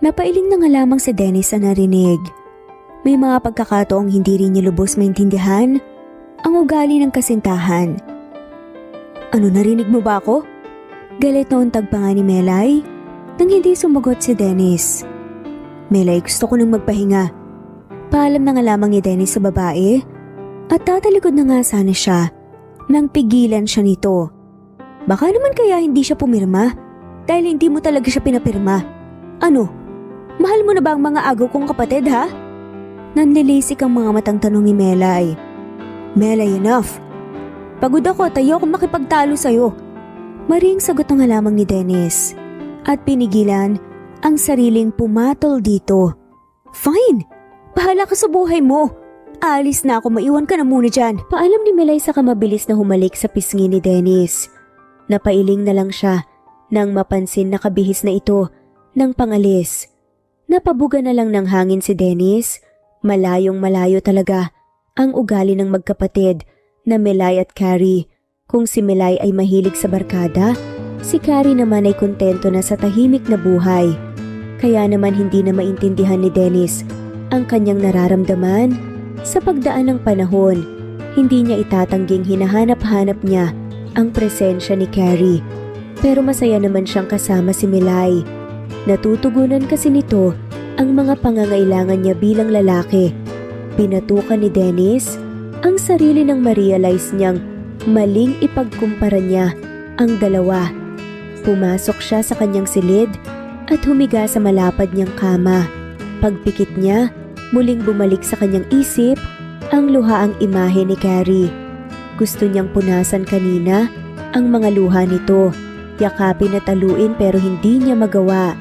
Napailing na nga lamang si Dennis sa narinig. May mga pagkakataong hindi rin niya lubos maintindihan ang ugali ng kasintahan. Ano, narinig mo ba ako? Galit na untag pa nga ni Melay nang hindi sumagot si Dennis. Melay, gusto ko nang magpahinga. Paalam na nga lamang ni Dennis sa babae at tatalikod na nga sana siya nang pigilan siya nito. Baka naman kaya hindi siya pumirma dahil hindi mo talaga siya pinapirma. Ano? Mahal mo na ba ang mga agaw kong kapatid, ha? Nanlilisik ang mga matang tanong ni Melay. Melay, enough. Pagod ako at ayoko makipagtalo sa'yo. Maring sagot na nga lamang ni Dennis at pinigilan ang sariling pumatol dito. Fine, bahala ka sa buhay mo. Alis na ako, maiwan ka na muna dyan. Paalam ni Melay sa kamabilis na humalik sa pisngi ni Dennis. Napailing na lang siya nang mapansin na kabihis na ito ng pangalis. Napabuga na lang ng hangin si Dennis. Malayong malayo talaga ang ugali ng magkapatid na Melay at Carrie. Kung si Melay ay mahilig sa barkada, si Carrie naman ay kontento na sa tahimik na buhay. Kaya naman hindi na maintindihan ni Dennis ang kanyang nararamdaman. Sa pagdaan ng panahon, hindi niya itatangging hinahanap-hanap niya ang presensya ni Carrie. Pero masaya naman siyang kasama si Melay. Natutugunan kasi nito ang mga pangangailangan niya bilang lalaki. Pinatukan ni Dennis ang sarili nang ma-realize niyang maling ipagkumpara niya ang dalawa. Pumasok siya sa kanyang silid at humiga sa malapad niyang kama. Pagpikit niya, muling bumalik sa kanyang isip ang luhaang imahe ni Carrie. Gusto niyang punasan kanina ang mga luha nito. Yakapin at taluin pero hindi niya magawa.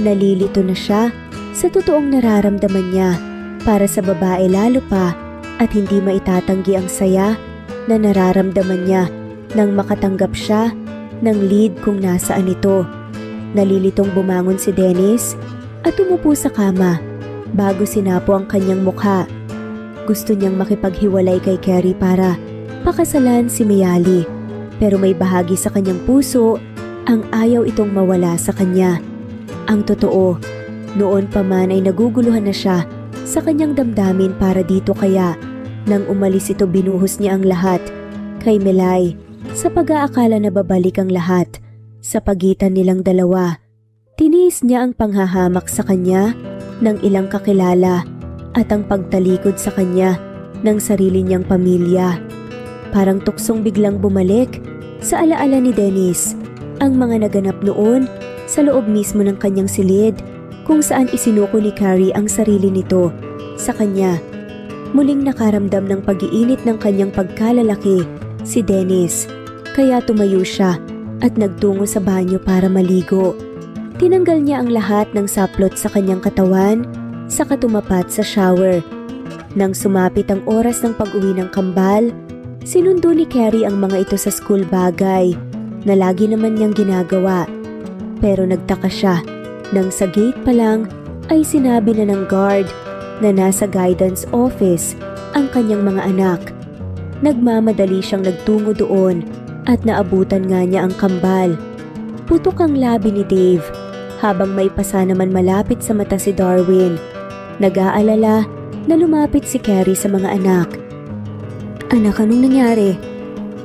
Nalilito na siya sa totoong nararamdaman niya para sa babae lalo pa at hindi maitatanggi ang saya na nararamdaman niya nang makatanggap siya ng lead kung nasaan ito. Nalilitong bumangon si Dennis at umupo sa kama bago sinapo ang kanyang mukha. Gusto niyang makipaghiwalay kay Carrie para pakasalan si Mayali. Pero may bahagi sa kanyang puso ang ayaw itong mawala sa kanya. Ang totoo, noon pa man ay naguguluhan na siya sa kanyang damdamin para dito kaya nang umalis ito binuhos niya ang lahat kay Melay sa pag-aakala na babalik ang lahat sa pagitan nilang dalawa. Tiniis niya ang panghahamak sa kanya ng ilang kakilala at ang pagtalikod sa kanya ng sarili niyang pamilya. Parang tuksong biglang bumalik sa alaala ni Dennis ang mga naganap noon sa loob mismo ng kanyang silid kung saan isinuko ni Carrie ang sarili nito sa kanya. Muling nakaramdam ng pag-iinit ng kanyang pagkalalaki si Dennis kaya tumayo siya at nagtungo sa banyo para maligo. Tinanggal niya ang lahat ng saplot sa kanyang katawan saka tumapat sa shower. Nang sumapit ang oras ng pag-uwi ng kambal, sinundo ni Carrie ang mga ito sa school bagay. na lagi naman niyang ginagawa. Pero nagtaka siya nang sa gate pa lang ay sinabi na ng guard na nasa guidance office ang kanyang mga anak. Nagmamadali siyang nagtungo doon at naabutan nga niya ang kambal. Putok ang labi ni Dave habang may pasa naman malapit sa mata si Darwin. Nag-aalala na lumapit si Carrie sa mga anak. Anak, anong nangyari?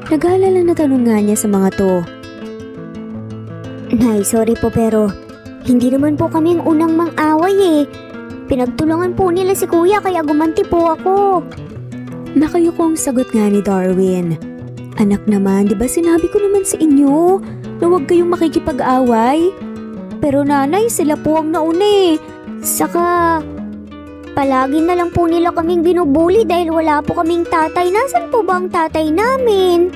Nag-aalala na tanong nga niya sa mga to. Nay, sorry po pero hindi naman po kami ang unang mang-away eh. Pinagtulungan po nila si kuya kaya gumanti po ako. Nakayukong sagot nga ni Darwin. Anak naman, di ba sinabi ko naman sa inyo na huwag kayong makikipag-away? Pero nanay, sila po ang nauna eh. Saka, palagi na lang po nila kaming binubuli dahil wala po kaming tatay. Nasaan po ba ang tatay namin?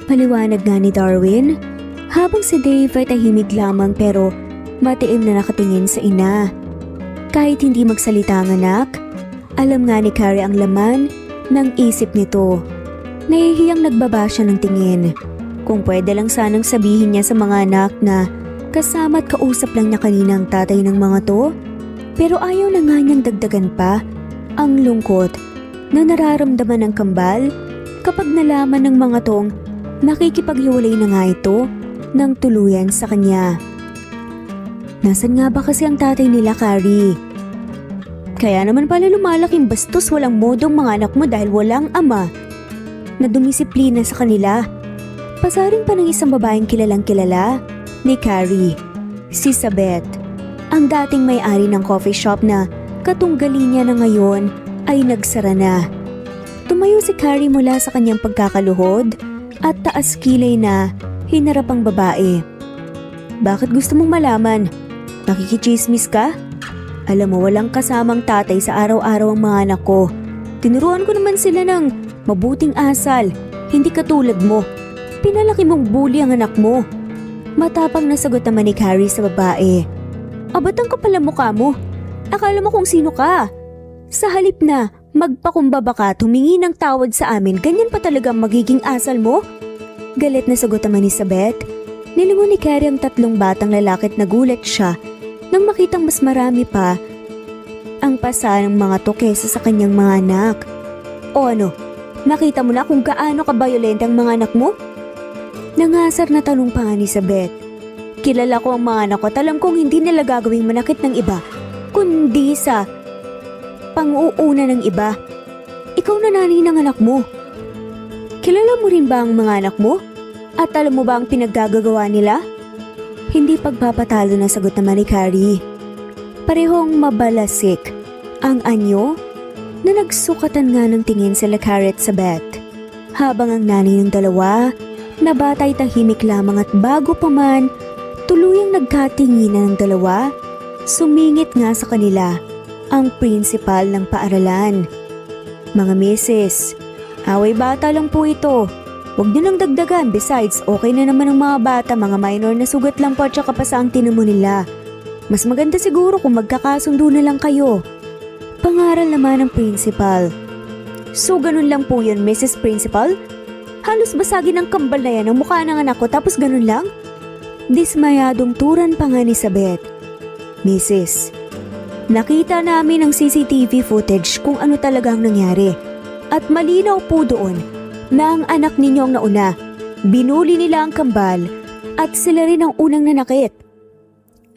Paliwanag nga ni Darwin. Habang si Dave ay tahimik lamang pero matiim na nakatingin sa ina. Kahit hindi magsalita ang anak, alam nga ni Carrie ang laman ng isip nito. Nahihiyang nagbaba siya ng tingin. Kung pwede lang sanang sabihin niya sa mga anak na kasama at kausap lang niya kanina ang tatay ng mga to. Pero ayaw na nga niyang dagdagan pa ang lungkot na nararamdaman ng kambal kapag nalaman ng mga tong nakikipaghiwalay na nga ito ng tuluyan sa kanya. Nasaan nga ba kasi ang tatay nila, Carrie? Kaya naman pala lumalaking bastos walang modong mga anak mo dahil walang ama na dumisiplina sa kanila. Pasaring pa ng isang babaeng kilalang kilala ni Carrie, si Sabeth, ang dating may-ari ng coffee shop na katunggali niya na ngayon ay nagsara na. Tumayo si Carrie mula sa kanyang pagkakaluhod at taas kilay na hinarap ang babae. Bakit gusto mong malaman? Nakikichismis ka? Alam mo, walang kasamang tatay sa araw-araw ang mga anak ko. Tinuruan ko naman sila ng mabuting asal, hindi katulad mo. Pinalaki mong bully ang anak mo. Matapang na sagot naman ni Carrie sa babae. Abatang ka pala mukha mo. Akala mo kung sino ka. Sa halip na magpakumbaba ka, humingi ng tawad sa amin, ganyan pa talaga magiging asal mo? Galit na sagot naman ni Sabeth. Nilingon ni Carrie ang tatlong batang lalaki at nagulat siya nang makitang mas marami pa ang pasa ng mga to kesa sa kanyang mga anak. O ano, nakita mo na kung gaano ka-violent ang mga anak mo? Nangasar na tanong pa nga ni Sabeth. Kilala ko ang mga anak ko at alam kong hindi nila gagawing manakit ng iba, kundi sa pang-uuna ng iba. Ikaw na nanay ng anak mo. Kilala mo rin ba ang mga anak mo? At alam mo ba ang pinaggagawa nila? Hindi pagpapatalo na sagot naman ni Carrie. Parehong mabalasik ang anyo na nagsukatan nga ng tingin sila Carrie at Sabeth. Habang ang nanay ng dalawa na bata'y tahimik lamang at bago pa man tuluyang nagkatinginan ng dalawa, sumingit nga sa kanila ang principal ng paaralan. Mga misis, away bata lang po ito. Huwag niyo nang dagdagan. Besides, okay na naman ang mga bata, mga minor na sugat lang po at saka pa sa ang tinamo nila. Mas maganda siguro kung magkakasundo na lang kayo. Pangaral naman ng principal. So ganun lang po yun, Mrs. Principal? Halos basagin ang kambal na yan ang mukha ng anak ko tapos ganun lang? Dismayadong turan pa nga ni Sabeth. Mrs., nakita namin ang CCTV footage kung ano talagang nangyari. At malinaw po doon na ang anak ninyo ang nauna. Binuli nila ang kambal at sila rin ang unang nanakit.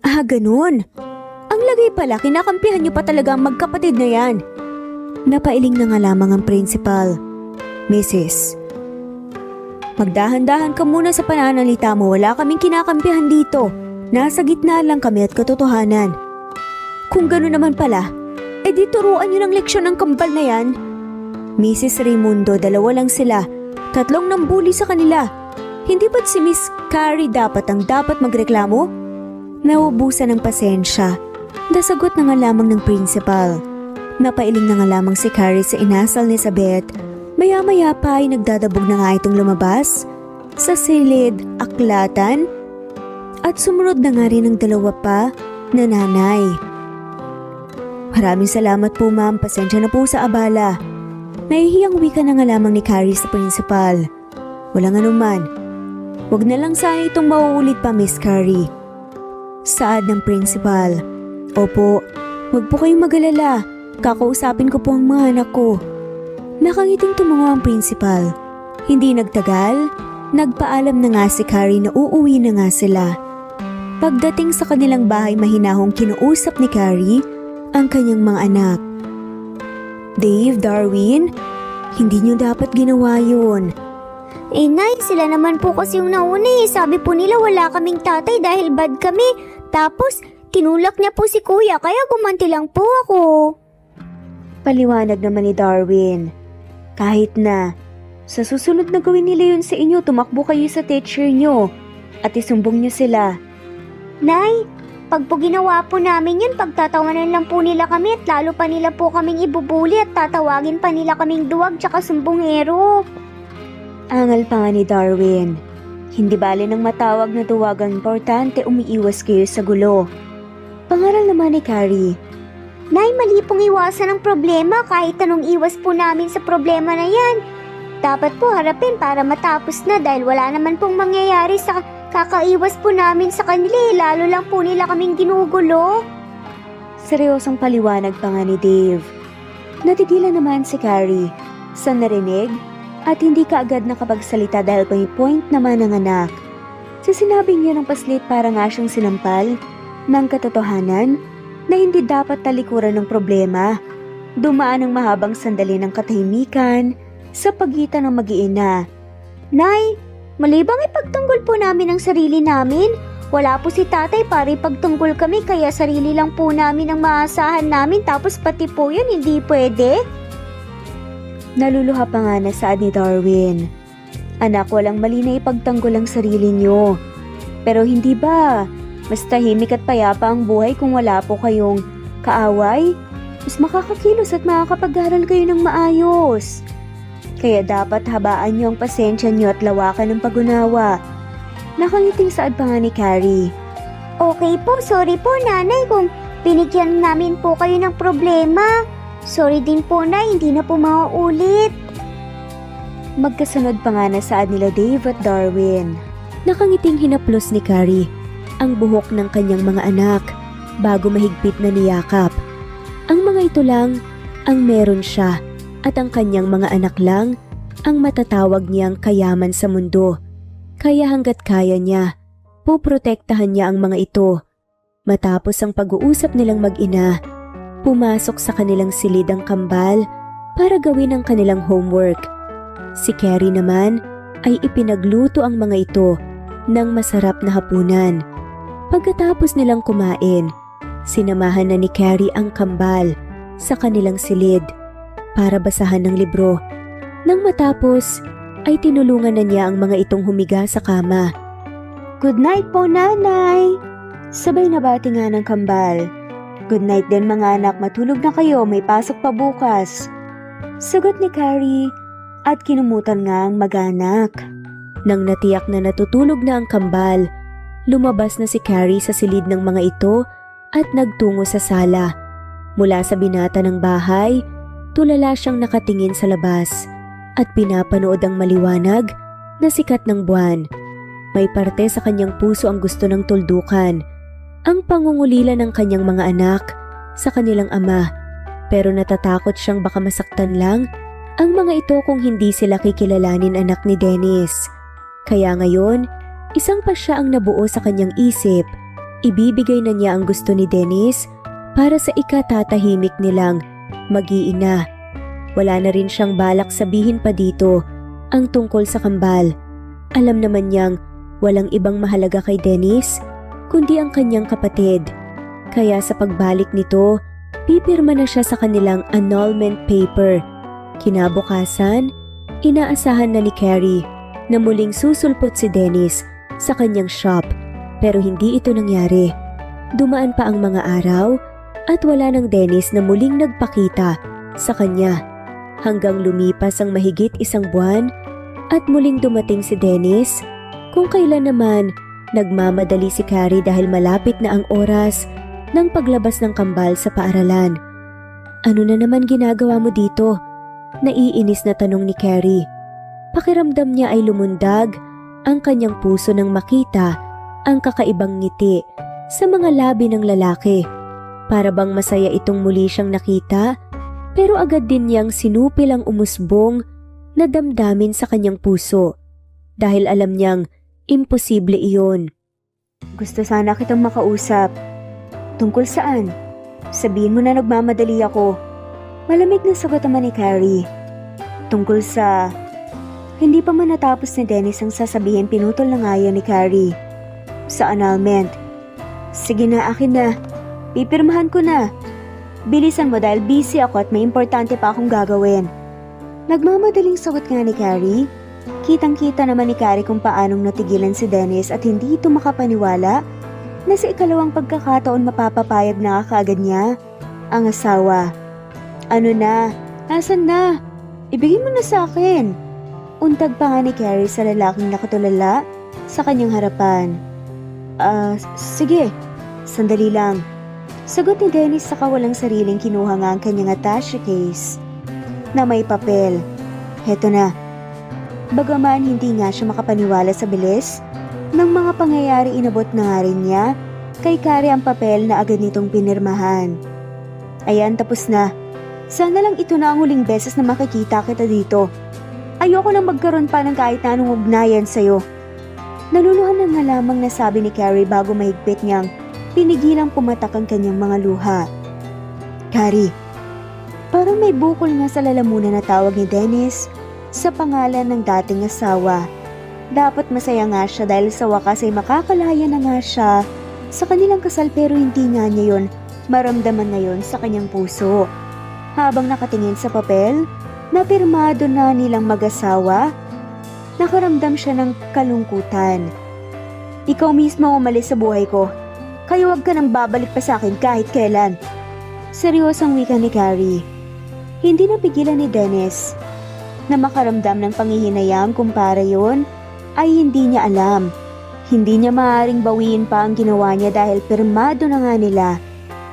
Ah, ganun. Ang lagay pala, kinakampihan niyo pa talaga ang magkapatid na yan. Napailing na nga lamang ang principal. Mrs., magdahan-dahan ka muna sa pananalita mo. Wala kaming kinakampihan dito. Nasa gitna lang kami at katotohanan. Kung gano'n naman pala, edi turuan niyo ng leksyon ng kambal na yan. Mrs. Raimundo, dalawa lang sila. Tatlong nambuli sa kanila. Hindi ba't si Miss Carrie dapat ang dapat magreklamo? Naubusan ng pasensya. Nasagot na nga lamang ng principal. Napailing na nga lamang si Carrie sa inasal ni Sabeth. Maya-maya pa ay nagdadabog na nga itong lumabas sa silid, aklatan, at sumunod na nga rin ang dalawa pa na nanay. Maraming salamat po ma'am, pasensya na po sa abala. Nahihiyang wika na nga lamang ni Carrie sa principal. Walang anuman. Huwag na lang sana itong mauulit pa, Miss Carrie. Saad ng principal. Opo, huwag po kayong mag-alala. Kakausapin ko po ang mga anak ko. Nakangiting tumungo ang principal. Hindi nagtagal, nagpaalam na nga si Carrie na uuwi na nga sila. Pagdating sa kanilang bahay, mahinahong kinuusap ni Carrie ang kanyang mga anak. Dave, Darwin, hindi niyo dapat ginawa yun. Nay, sila naman po kasi yung nauna eh. Sabi po nila wala kaming tatay dahil bad kami. Tapos, tinulak niya po si kuya kaya gumanti lang po ako. Paliwanag naman ni Darwin. Kahit na, sa susunod na gawin nila yun sa inyo, tumakbo kayo sa teacher nyo at isumbong nyo sila. Nay, pag po ginawa po namin yun, pagtatawanan lang po nila kami at lalo pa nila po kaming ibubuli at tatawagin pa nila kaming duwag tsaka sumbongero. Angal pa nga ni Darwin. Hindi bale ng matawag na duwagang importante, umiiwas kayo sa gulo. Pangaral naman ni Carrie. Nay, mali pong iwasan ang problema kahit anong iwas po namin sa problema na yan. Dapat po harapin para matapos na dahil wala naman pong mangyayari sa kakaiwas po namin sa kanila lalo lang po nila kaming ginugulo. Seryosong paliwanag pa nga ni Dave. Natigilan naman si Carrie sa narinig at hindi kaagad nakapagsalita dahil may point naman ng anak. Sa sinabing niya ng paslit para nga siyang sinampal ng katotohanan na hindi dapat talikuran ng problema. Dumaan ang mahabang sandali ng katahimikan sa pagitan ng mag-iina. Nay, mali bang ipagtanggol po namin ang sarili namin? Wala po si tatay para ipagtanggol kami kaya sarili lang po namin ang maasahan namin tapos pati po yun hindi pwede? Naluluha pa nga na saad ni Darwin. Anak, walang mali na ipagtanggol ang sarili niyo. Pero hindi ba mas tahimik at payapa ang buhay kung wala po kayong kaaway? Mas makakakilos at makakapag-aral kayo ng maayos. Kaya dapat habaan niyo ang pasensya niyo at lawakan ng pag-unawa. Nakangiting saad pa nga ni Carrie. Okay po, sorry po nanay kung binigyan namin po kayo ng problema. Sorry din po na hindi na po mauulit. Magkasunod pa nga na saad nila Dave at Darwin. Nakangiting hinaplos ni Carrie ang buhok ng kanyang mga anak bago mahigpit na niyakap. Ang mga ito lang ang meron siya at ang kanyang mga anak lang ang matatawag niyang kayaman sa mundo. Kaya hanggat kaya niya, puprotektahan niya ang mga ito. Matapos ang pag-uusap nilang mag-ina, pumasok sa kanilang silid ang kambal para gawin ang kanilang homework. Si Carrie naman ay ipinagluto ang mga ito ng masarap na hapunan. Pagkatapos nilang kumain, sinamahan na ni Carrie ang kambal sa kanilang silid para basahan ng libro. Nang matapos, ay tinulungan na niya ang mga itong humiga sa kama. Good night po nanay. Sabay na bati nga ng kambal. Good night din mga anak, matulog na kayo, may pasok pa bukas. Sagot ni Carrie at kinumutan nga ang mag-anak. Nang natiyak na natutulog na ang kambal, lumabas na si Carrie sa silid ng mga ito at nagtungo sa sala. Mula sa binata ng bahay, tulala siyang nakatingin sa labas at pinapanood ang maliwanag na sikat ng buwan. May parte sa kanyang puso ang gusto ng tuldukan, ang pangungulila ng kanyang mga anak sa kanilang ama, pero natatakot siyang baka masaktan lang ang mga ito kung hindi sila kikilalanin anak ni Dennis. Kaya ngayon, isang pasya ang nabuo sa kanyang isip. Ibibigay na niya ang gusto ni Dennis para sa ikatatahimik nilang mag-iina. Wala na rin siyang balak sabihin pa dito ang tungkol sa kambal. Alam naman niyang walang ibang mahalaga kay Dennis kundi ang kanyang kapatid. Kaya sa pagbalik nito, pipirma na siya sa kanilang annulment paper. Kinabukasan, inaasahan na ni Carrie na muling susulpot si Dennis sa kanyang shop, pero hindi ito nangyari. Dumaan pa ang mga araw at wala ng Dennis na muling nagpakita sa kanya. Hanggang lumipas ang mahigit isang buwan at muling dumating si Dennis, kung kailan naman nagmamadali si Carrie dahil malapit na ang oras ng paglabas ng kambal sa paaralan. Ano na naman ginagawa mo dito? Naiinis na tanong ni Carrie. Pakiramdam niya ay lumundag ang kanyang puso nang makita ang kakaibang ngiti sa mga labi ng lalaki. Para bang masaya itong muli siyang nakita, pero agad din niyang sinupil ang umusbong na damdamin sa kanyang puso dahil alam niyang imposible iyon. Gusto sana kitang makausap. Tungkol saan? Sabihin mo na nagmamadali ako. Malamig na sagot naman ni Carrie. Tungkol sa... Hindi pa man natapos ni Dennis ang sasabihin, pinutol na nga yan ni Carrie. Sa annulment. Sige na, akin na. Pipirmahan ko na. Bilisan mo dahil busy ako at may importante pa akong gagawin. Nagmamadaling sagot nga ni Carrie. Kitang-kita naman ni Carrie kung paanong natigilan si Dennis at hindi ito makapaniwala na sa ikalawang pagkakataon mapapapayag na kaagad niya ang asawa. Ano na? Nasaan na? Ibigay mo na sa akin. Untag pa nga ni Carrie sa lalaking nakatulala sa kanyang harapan. Sige. Sandali lang. Sagot ni Dennis sa kawalang sariling kinuha nga ang kanyang attache case na may papel. Heto na. Bagaman hindi nga siya makapaniwala sa bilis ng mga pangyayari, inabot na nga rin niya kay Carrie ang papel na agad nitong pinirmahan. Ayan, tapos na. Sana lang ito na ang huling beses na makikita kita dito. Ayoko nang magkaroon pa ng kahit na anong ugnayan sa'yo. Naluluhan na nga lamang nasabi ni Carrie bago mahigpit niyang pinigilang pumatak ang kanyang mga luha. Carrie, parang may bukol nga sa lalamunan na tawag ni Dennis sa pangalan ng dating asawa. Dapat masaya nga siya dahil sa wakas ay makakalaya na nga siya sa kanilang kasal, pero hindi nga niya yun maramdaman ngayon sa kanyang puso. Habang nakatingin sa papel na pirmado na nilang mag-asawa, nakaramdam siya ng kalungkutan. Ikaw mismo umalis sa buhay ko. Kaya huwag ka nang babalik pa sa akin kahit kailan. Seryosang wika ni Carrie. Hindi napigilan ni Dennis na makaramdam ng panghihinayang kung para yun ay hindi niya alam. Hindi niya maaaring bawiin pa ang ginawa niya dahil pirmado na nga nila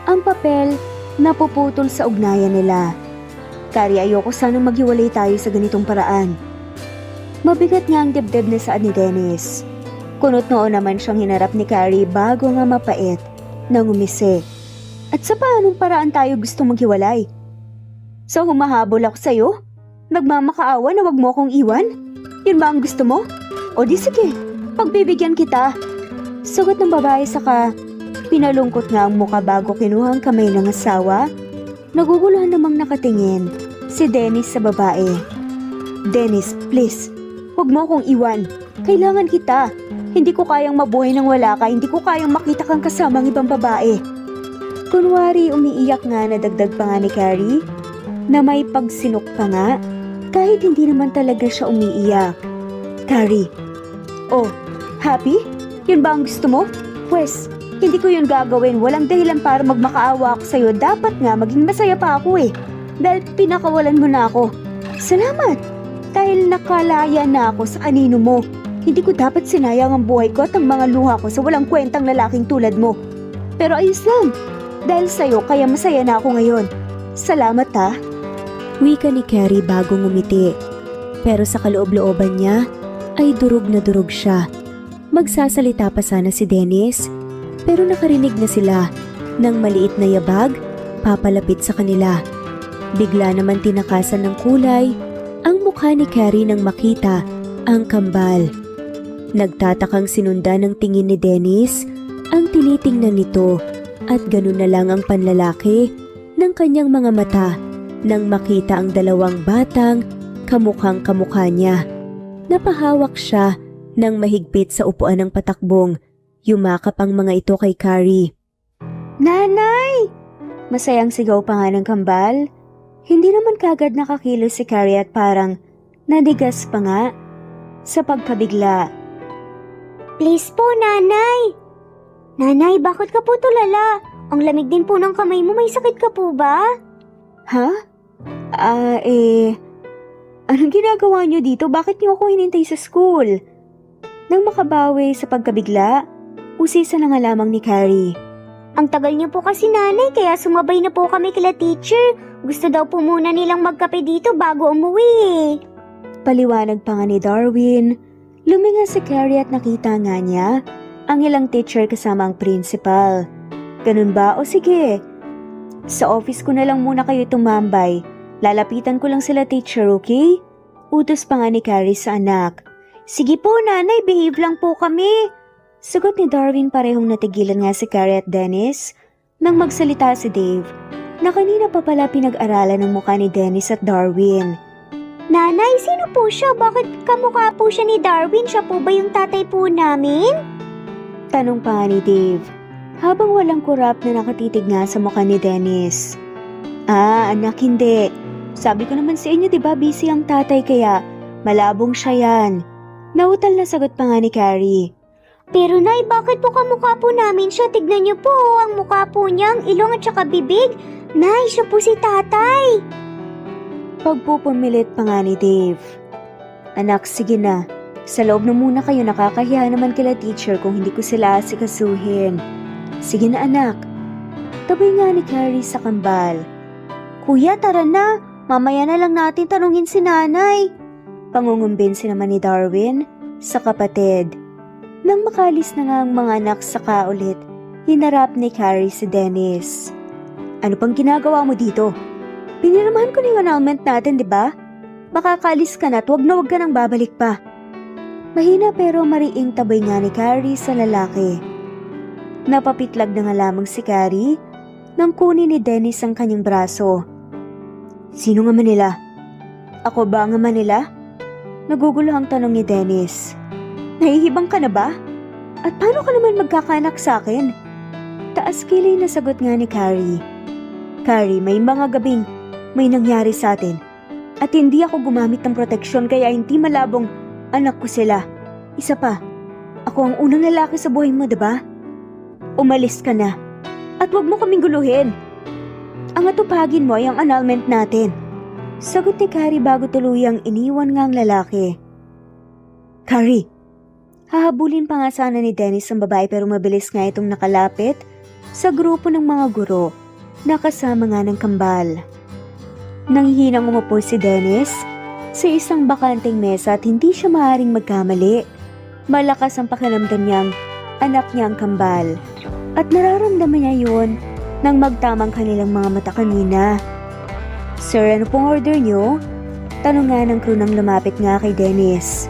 ang papel na puputol sa ugnayan nila. Carrie, ayoko sanang maghiwalay tayo sa ganitong paraan. Mabigat nga ang dibdib na saan ni Dennis. Kunot noon naman siyang hinarap ni Carrie bago nga mapait nang umisi. At sa paanong paraan tayo gusto maghiwalay? So humahabol ako sa'yo? Nagmamakaawa na wag mo akong iwan? Yun ba ang gusto mo? O di sige, pagbibigyan kita. Sagot ng babae, saka pinalungkot nga ang muka bago kinuha ang kamay ng asawa. Naguguluhan namang nakatingin si Dennis sa babae. Dennis, please, huwag mo akong iwan. Kailangan kita. Hindi ko kayang mabuhay nang wala ka. Hindi ko kayang makita kang kasama ng ibang babae. Kunwari umiiyak nga, na dagdag pa nga ni Carrie na may pagsinok pa nga kahit hindi naman talaga siya umiiyak. Carrie, oh, happy? Yun ba ang gusto mo? Pwes, hindi ko yun gagawin. Walang dahilan para magmakaawa ako sa'yo. Dapat nga maging masaya pa ako eh. Dahil pinakawalan mo na ako. Salamat! Dahil nakalaya na ako sa kanino mo. Hindi ko dapat sinayang ang buhay ko at ang mga luha ko sa walang kwentang lalaking tulad mo. Pero ayos lang. Dahil sa'yo kaya masaya na ako ngayon. Salamat ha. Wika ni Carrie bago ngumiti. Pero sa kaloob-looban niya ay durog na durog siya. Magsasalita pa sana si Dennis, pero nakarinig na sila ng maliit na yabag papalapit sa kanila. Bigla naman tinakasan ng kulay ang mukha ni Carrie nang makita ang kambal. Nagtatakang sinundan ng tingin ni Dennis ang tinitingnan nito, at ganun na lang ang panlalaki ng kanyang mga mata nang makita ang dalawang batang kamukhang kamukha niya. Napahawak siya nang mahigpit sa upuan ng patakbong. Yumakap ang mga ito kay Carrie. Nanay! Masayang sigaw pa nga ng kambal. Hindi naman kagad nakakilos si Carrie at parang nadigas pa nga sa pagkabigla. Please po, nanay! Nanay, bakit ka po tulala? Ang lamig din po ng kamay mo, may sakit ka po ba? Ha? Anong ginagawa niyo dito? Bakit niyo ako hinintay sa school? Nang makabawi sa pagkabigla, usisa na nga lamang ni Carrie. Ang tagal niyo po kasi, nanay, kaya sumabay na po kami kila teacher. Gusto daw po muna nilang magkape dito bago umuwi. Paliwanag pa nga ni Darwin, Luminga si Carrie at nakita nga niya ang ilang teacher kasama ang principal. Ganun ba? O sige. Sa office ko na lang muna kayo tumambay. Lalapitan ko lang sila teacher, okay? Utos pa nga ni Carrie sa anak. Sige po nanay, behave lang po kami. Sagot ni Darwin, parehong natigilan nga si Carrie at Dennis nang magsalita si Dave na kanina pa pala pinag-aralan ng mukha ni Dennis at Darwin. Nanay, sino po siya? Bakit kamukha po siya ni Darwin? Siya po ba yung tatay po namin? Tanong pa nga ni Dave habang walang kurap na nakatitig nga sa mukha ni Dennis. Anak, hindi. Sabi ko naman sa inyo, diba busy ang tatay kaya malabong siya yan. Nautal na sagot pa nga ni Carrie. Pero nay, bakit po kamukha po namin siya? Tignan niyo po, ang mukha po niya, ang ilong at saka bibig. Nay, siya po si tatay. Pagpupumilit pa nga ni Dave. Anak, sige na. Sa loob na muna kayo, nakakahiya naman kila teacher kung hindi ko sila asikasuhin. Sige na anak. Tabay nga ni Carrie sa kambal. Kuya, tara na. Mamaya na lang natin tanungin si nanay. Pangungumbinsi naman ni Darwin sa kapatid. Nang makalis na nga ang mga anak saka ulit, hinarap ni Carrie si Dennis. Ano pang ginagawa mo dito? Piniramahan ko na yung annulment natin, di ba? Makakalis ka na at wag ka nang babalik pa. Mahina pero mariing tabay nga ni Carrie sa lalaki. Napapitlag na nga lamang si Carrie nang kunin ni Dennis ang kanyang braso. Sino nga Manila? Ako ba nga Manila? Naguguluhang tanong ni Dennis. Nahihibang ka na ba? At paano ka naman magkakaanak sa akin? Taas kilay na sagot nga ni Carrie. Carrie, may mga gabing may nangyari sa atin. At hindi ako gumamit ng proteksyon kaya hindi malabong anak ko sila. Isa pa, ako ang unang lalaki sa buhay mo, diba? Umalis ka na. At wag mo kaming guluhin. Ang atupagin mo ay ang annulment natin. Sagot ni Carrie bago tuluyang iniwan nga ang lalaki. Carrie, hahabulin pa nga sana ni Dennis ang babae pero mabilis nga itong nakalapit sa grupo ng mga guro na kasama nga ng kambal. Nanghihinang umupo si Dennis sa isang bakanteng mesa at hindi siya maaaring magkamali. Malakas ang pakiramdam niyang anak niya ang kambal at nararamdaman niya yun nang magtamang kanilang mga mata kanina. Sir, ano pong order niyo? Tanong nga ng crew nang lumapit nga kay Dennis.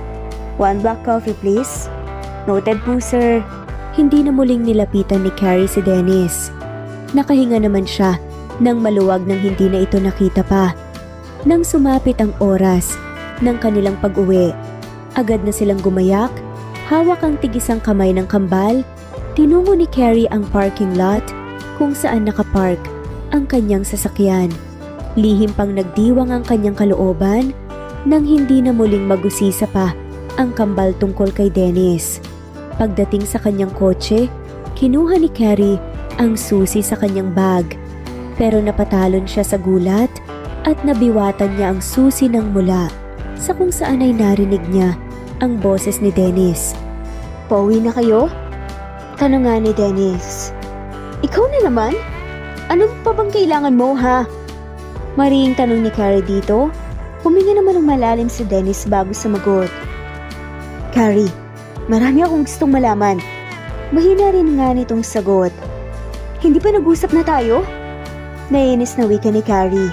1 black coffee please. Noted po sir. Hindi na muling nilapitan ni Carrie si Dennis. Nakahinga naman siya nang maluwag nang hindi na ito nakita pa. Nang sumapit ang oras ng kanilang pag-uwi, agad na silang gumayak, hawak ang tigisang kamay ng kambal, tinungo ni Carrie ang parking lot kung saan nakapark ang kanyang sasakyan. Lihim pang nagdiwang ang kanyang kalooban nang hindi na muling mag-usisa pa ang kambal tungkol kay Dennis. Pagdating sa kanyang kotse, kinuha ni Carrie ang susi sa kanyang bag. Pero napatalon siya sa gulat at nabiwatan niya ang susi ng mula sa kung saan ay narinig niya ang boses ni Dennis. Pauwi na kayo? Tanong nga ni Dennis. Ikaw na naman? Ano pa bang kailangan mo ha? Mariing tanong ni Carrie dito. Huminga naman ng malalim si Dennis bago sumagot. Carrie, marami akong gustong malaman. Mahina rin nga nitong sagot. Hindi pa nag-usap na tayo? Naiinis na wika ni Carrie.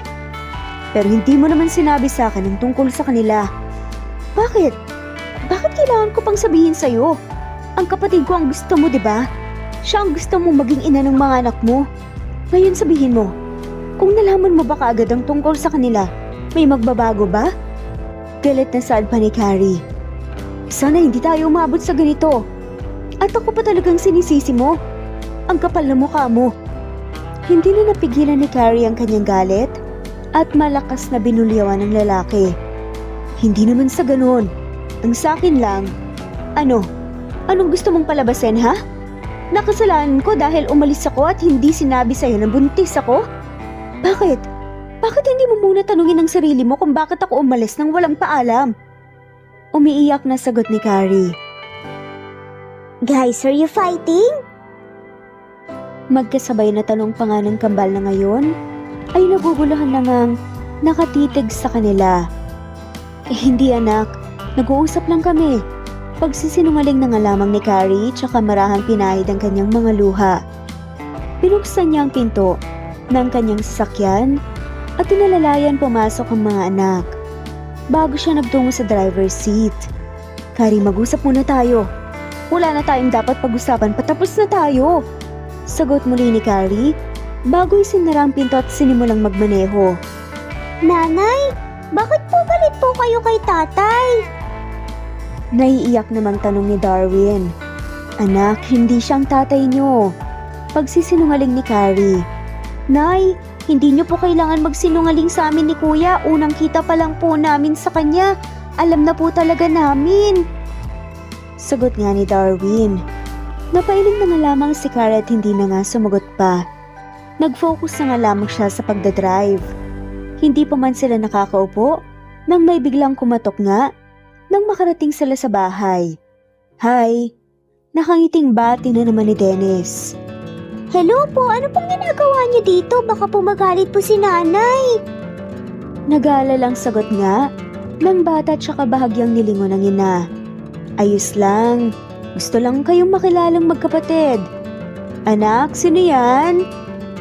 Pero hindi mo naman sinabi sa akin ang tungkol sa kanila. Bakit? Bakit kailangan ko pang sabihin sa'yo? Ang kapatid ko ang gusto mo, diba? Siya ang gusto mong maging ina ng mga anak mo. Ngayon sabihin mo, kung nalaman mo ba kaagad ang tungkol sa kanila, may magbabago ba? Galit na saad pa ni Carrie. Sana hindi tayo umabot sa ganito. At ako pa talagang sinisisi mo. Ang kapal na mukha mo. Hindi na napigilan ni Carrie ang kanyang galit at malakas na binulyawan ng lalaki. Hindi naman sa ganun. Ang sakin lang, anong gusto mong palabasin ha? Nakasalanan ko dahil umalis ako at hindi sinabi sa'yo na buntis ako? Bakit? Bakit hindi mo muna tanungin ang sarili mo kung bakit ako umalis nang walang paalam? Umiiyak na sagot ni Carrie. Guys, are you fighting? Magkasabay na tanong pa nga ng kambal na ngayon ay naguguluhan na ngang nakatitig sa kanila. Hindi anak, nag-uusap lang kami. Pagsisinungaling na nga lamang ni Carrie tsaka marahang pinahid ang kanyang mga luha. Binuksan niya ang pinto ng kanyang sasakyan at tinalalayan pumasok ang mga anak. Bago siya nagtungo sa driver's seat. Carrie, mag-usap muna tayo. Wala na tayong dapat pag-usapan, patapos na tayo. Sagot muli ni Carrie bago isinara ang pinto at sinimulang magmaneho. Nanay, bakit po galit po kayo kay tatay? Naiiyak namang tanong ni Darwin. Anak, hindi siyang tatay niyo. Pagsisinungaling ni Carrie. Nay, hindi niyo po kailangan magsinungaling sa amin ni Kuya. Unang kita pa lang po namin sa kanya. Alam na po talaga namin. Sagot nga ni Darwin. Napailing na nga lamang si Carrie at hindi na nga sumagot pa. Nag-focus na nga lamang siya sa pagdadrive. Hindi pa man sila nakakaupo nang may biglang kumatok nga nang makarating sila sa bahay. Hi! Nakangiting bati na naman ni Dennis. Hello po, ano pong ginagawa niyo dito? Baka po magalit po si nanay. Nag-aalalang sagot nga ng bata tsaka bahagyang nilingon ng ina. Ayos lang. Gusto lang kayong makilalang magkapatid. Anak, sino yan?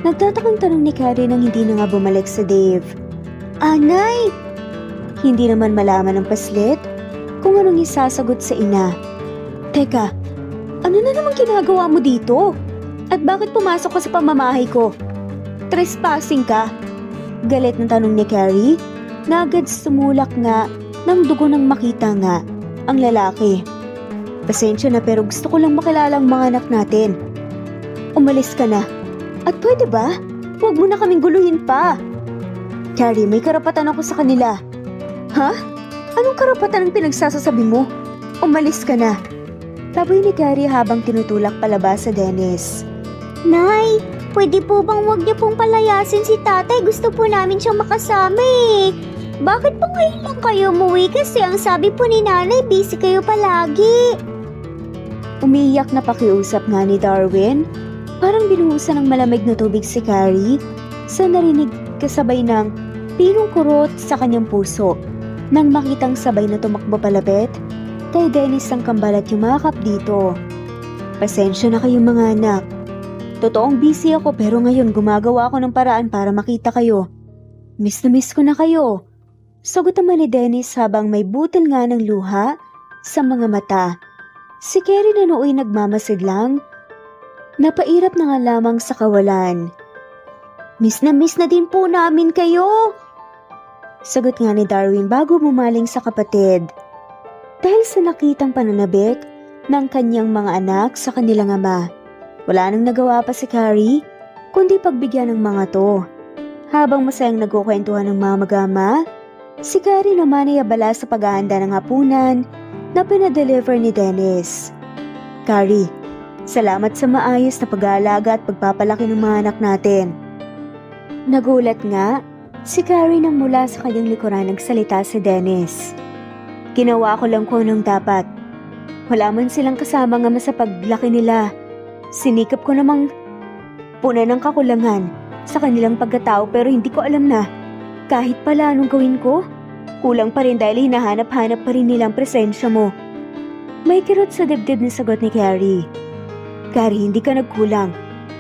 Nagtatakang tanong ni Carrie nang hindi na nga bumalik sa Dave. Anay, Hindi naman malaman ng paslit kung anong isasagot sa ina. Teka, ano na naman ginagawa mo dito? At bakit pumasok ka sa pamamahay ko? Trespassing ka? Galit na tanong ni Carrie na agad sumulak nga ng dugo nang makita nga ang lalaki. Pasensya na pero gusto ko lang makilala ang mga anak natin. Umalis ka na. At pwede ba? Huwag mo na kaming guluhin pa. Carrie, may karapatan ako sa kanila. Ha? Anong karapatan ang pinagsasasabi mo? Umalis ka na. Taboy ni Carrie habang tinutulak palabas sa Dennis. Nay, pwede po bang wag niyo pong palayasin si tatay? Gusto po namin siyang makasama eh. Bakit po ngayon lang kayo umuwi? Kasi ang sabi po ni nanay, busy kayo palagi. Umiiyak na pakiusap nga ni Darwin. Parang binuhusan ng malamig na tubig si Carrie sa narinig kasabay ng pinong kurot sa kanyang puso. Nang makitang sabay na tumakbo palapit kay Dennis ang kambal at yumakap dito. Pasensya na kayong mga anak. Totoong busy ako pero ngayon gumagawa ako ng paraan para makita kayo. Miss na miss ko na kayo. Sagot naman ni Dennis habang may butil nga ng luha sa mga mata. Si Carrie na nooy nagmamasid lang. Napairap na nga lamang sa kawalan. Miss na din po namin kayo. Sagot nga ni Darwin bago bumaling sa kapatid. Dahil sa nakitang pananabik ng kanyang mga anak sa kanilang ama. Wala nang nagawa pa si Carrie, kundi pagbigyan ng mga to. Habang masayang nagkukwentuhan ng mga mag-ama, si Carrie naman ay abala sa paghahanda ng hapunan na pinadeliver ni Dennis. Carrie, salamat sa maayos na pag-aalaga at pagpapalaki ng mga anak natin. Nagulat nga, si Carrie nang mula sa kanyang likuran nagsalita si Dennis. Ginawa ko lang kung anong dapat. Wala man silang kasama nga sa paglaki nila. Sinikap ko namang punan ng kakulangan sa kanilang pagkatao pero hindi ko alam na kahit pala anong gawin ko, kulang pa rin dahil hinahanap-hanap pa rin nilang presensya mo. May kirot sa dibdib na sagot ni Carrie. Carrie, hindi ka nagkulang.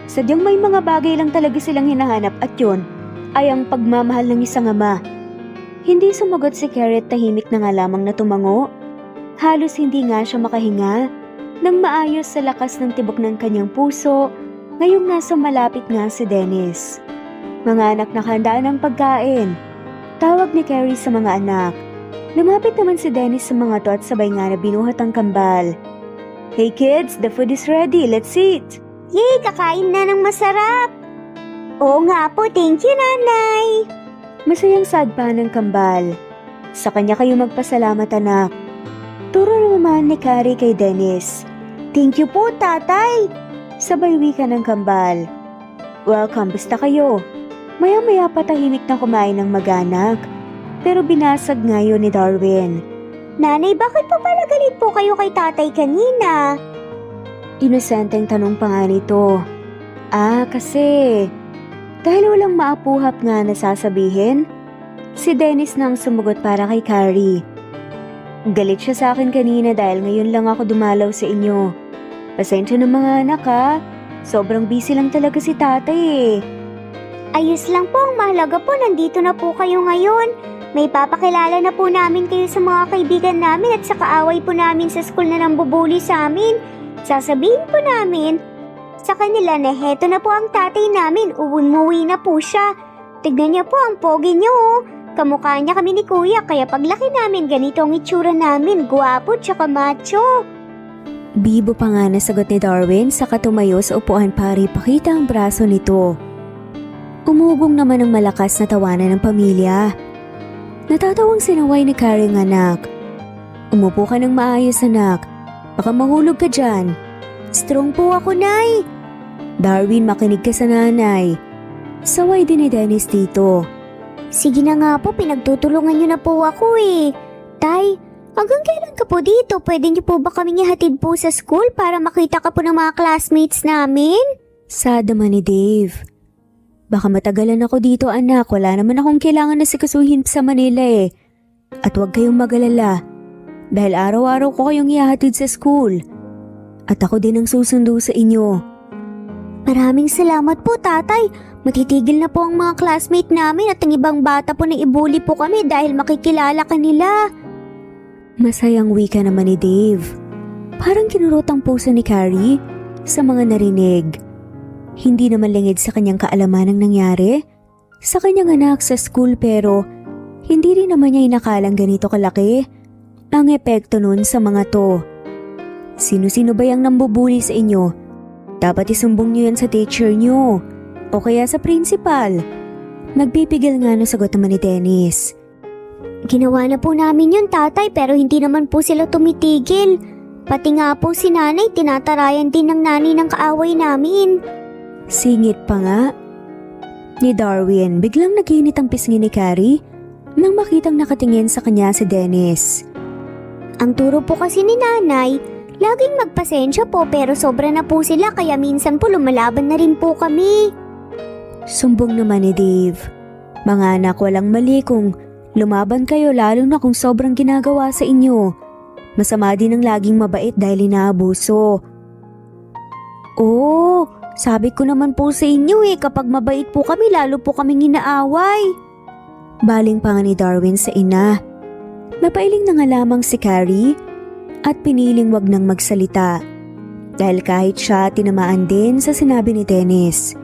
Sadyang may mga bagay lang talaga silang hinahanap at yun ay ang pagmamahal ng isang ama. Hindi sumagot si Carrie at tahimik na nga lamang na tumango. Halos hindi nga siya makahinga nang maayos sa lakas ng tibok ng kanyang puso, ngayong nasa malapit nga si Dennis. Mga anak nakahanda ng pagkain. Tawag ni Carrie sa mga anak. Lumapit naman si Dennis sa mga to at sabay nga na binuhat ang kambal. Hey kids, the food is ready. Let's eat. Yay, kakain na ng masarap. Oo nga po, thank you nanay. Masayang sadpa ng kambal. Sa kanya kayo magpasalamat anak. Turo naman ni Carrie kay Dennis. Thank you po tatay. Sabay wika ng kambal. Welcome, basta kayo. Maya-maya patahimik na kumain ng mag-anak. Pero binasag ngayon ni Darwin. Nanay, bakit po pala galit po kayo kay tatay kanina? Inosenteng tanong pa nga nito. Kasi dahil walang maapuhap nga na sasabihin, si Dennis nang sumugot para kay Carrie. Galit siya sa akin kanina dahil ngayon lang ako dumalaw sa inyo. Pasensya na mga anak ha. Sobrang busy lang talaga si tatay eh. Ayos lang po, ang mahalaga po, nandito na po kayo ngayon. May papakilala na po namin kayo sa mga kaibigan namin at sa kaaway po namin sa school na nambubuli sa amin. Sasabihin po namin sa kanila na heto na po ang tatay namin, umuwi na po siya. Tignan niyo po ang pogi niyo oh. Kamukha niya kami ni kuya, kaya paglaki namin ganito ang itsura namin, gwapo tsaka macho. Bibo pa nga na sagot ni Darwin saka tumayo sa upuan para ipakita ang braso nito. Umugong naman ang malakas na tawanan ng pamilya. Natatawang sinaway ni Carrie ang anak. Umupo ka ng maayos anak, baka mahulog ka dyan. Strong po ako, Nay. Darwin, makinig ka sa nanay. Saway din ni Dennis dito. Sige na nga po, pinagtutulungan niyo na po ako eh. Tay, hanggang kailan ka po dito? Pwede niyo po ba kaming ihatid po sa school para makita ka po ng mga classmates namin? Sad naman ni Dave. Baka matagalan ako dito anak, wala naman akong kailangan na sikasuhin sa Manila eh. At huwag kayong magalala, dahil araw-araw ko kayong ihahatid sa school. At ako din ang susundo sa inyo. Maraming salamat po, tatay. Matitigil na po ang mga classmate namin at ang ibang bata po na ibuli po kami dahil makikilala ka nila. Masayang wika naman ni Dave. Parang kinurot ang puso ni Carrie sa mga narinig. Hindi naman lingid sa kanyang kaalaman ang nangyari sa kanyang anak sa school pero hindi rin naman niya inakalang ganito kalaki ang epekto nun sa mga to. Sino-sino ba yung nambubuli sa inyo? Dapat isumbong niyo yan sa teacher niyo o kaya sa principal. Nagpipigil nga na sagot naman ni Dennis. Ginawa na po namin yun, tatay, pero hindi naman po sila tumitigil. Pati nga po si nanay, tinatarayan din ng nanay ng kaaway namin. Singit pa nga ni Darwin. Biglang naginit ang pisngi ni Carrie nang makitang nakatingin sa kanya si Dennis. Ang turo po kasi ni nanay, laging magpasensya po pero sobra na po sila kaya minsan po lumalaban na rin po kami. Sumbong naman ni Dave. Mga anak, walang mali kung lumaban kayo lalo na kung sobrang ginagawa sa inyo. Masama din ang laging mabait dahil inaabuso. Oh, sabi ko naman po sa inyo eh, kapag mabait po kami lalo po kaming inaaway. Baling pa nga ni Darwin sa ina. Napailing na nga lamang si Carrie at piniling wag nang magsalita. Dahil kahit siya tinamaan din sa sinabi ni Dennis.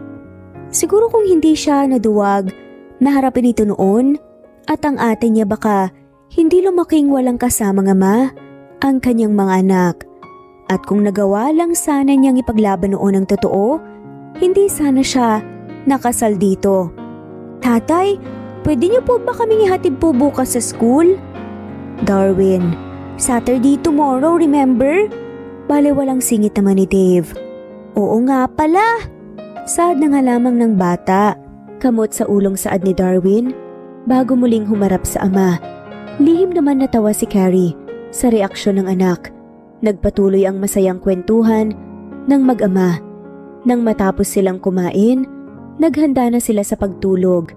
Siguro kung hindi siya naduwag, naharapin ito noon at ang ate niya baka hindi lumaking walang kasamang ama ang kanyang mga anak. At kung nagawa lang sana niyang ipaglaban noon ang totoo, hindi sana siya nakasal dito. Tatay, pwede niyo po ba kaming ihatid po bukas sa school? Darwin, Saturday tomorrow, remember? Bale walang singit naman ni Dave. Oo nga pala. Sad na nga lamang ng bata. Kamot sa ulong saad ni Darwin bago muling humarap sa ama. Lihim naman natawa si Carrie sa reaksyon ng anak. Nagpatuloy ang masayang kwentuhan ng mag-ama. Nang matapos silang kumain, naghanda na sila sa pagtulog.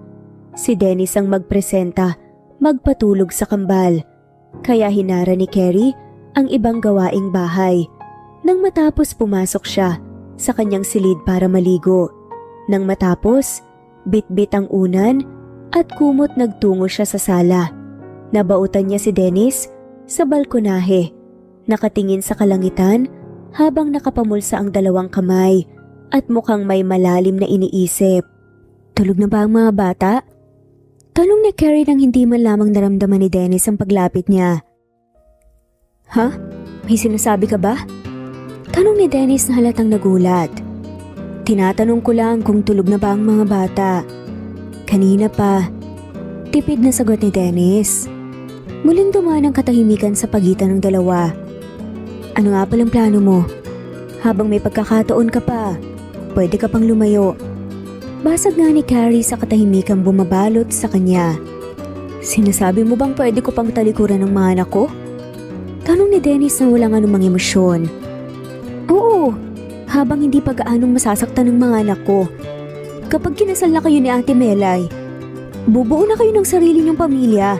Si Dennis ang magpresenta, magpatulog sa kambal. Kaya hinara ni Carrie ang ibang gawaing bahay. Nang matapos pumasok siya sa kanyang silid para maligo. Nang matapos, bit-bit ang unan at kumot nagtungo siya sa sala. Nabautan niya si Dennis sa balkonahe. Nakatingin sa kalangitan habang nakapamulsa ang dalawang kamay at mukhang may malalim na iniisip. Tulog na ba ang mga bata? Tanong ni Carrie nang hindi man lamang naramdaman ni Dennis ang paglapit niya. Ha? May sinasabi ka ba? Tanong ni Dennis na halatang nagulat. Tinatanong ko lang kung tulog na ba ang mga bata. Kanina pa. Tipid na sagot ni Dennis. Muling dumaan ang katahimikan sa pagitan ng dalawa. Ano nga palang plano mo? Habang may pagkakataon ka pa, pwede ka pang lumayo. Basag nga ni Carrie sa katahimikang bumabalot sa kanya. Sinasabi mo bang pwede ko pang talikuran ng mga anak ko? Tanong ni Dennis na walang anumang emosyon. Oo, habang hindi pa gaanong masasaktan ng mga anak ko. Kapag kinasal na kayo ni Ate Melay, bubuo na kayo ng sarili niyong pamilya.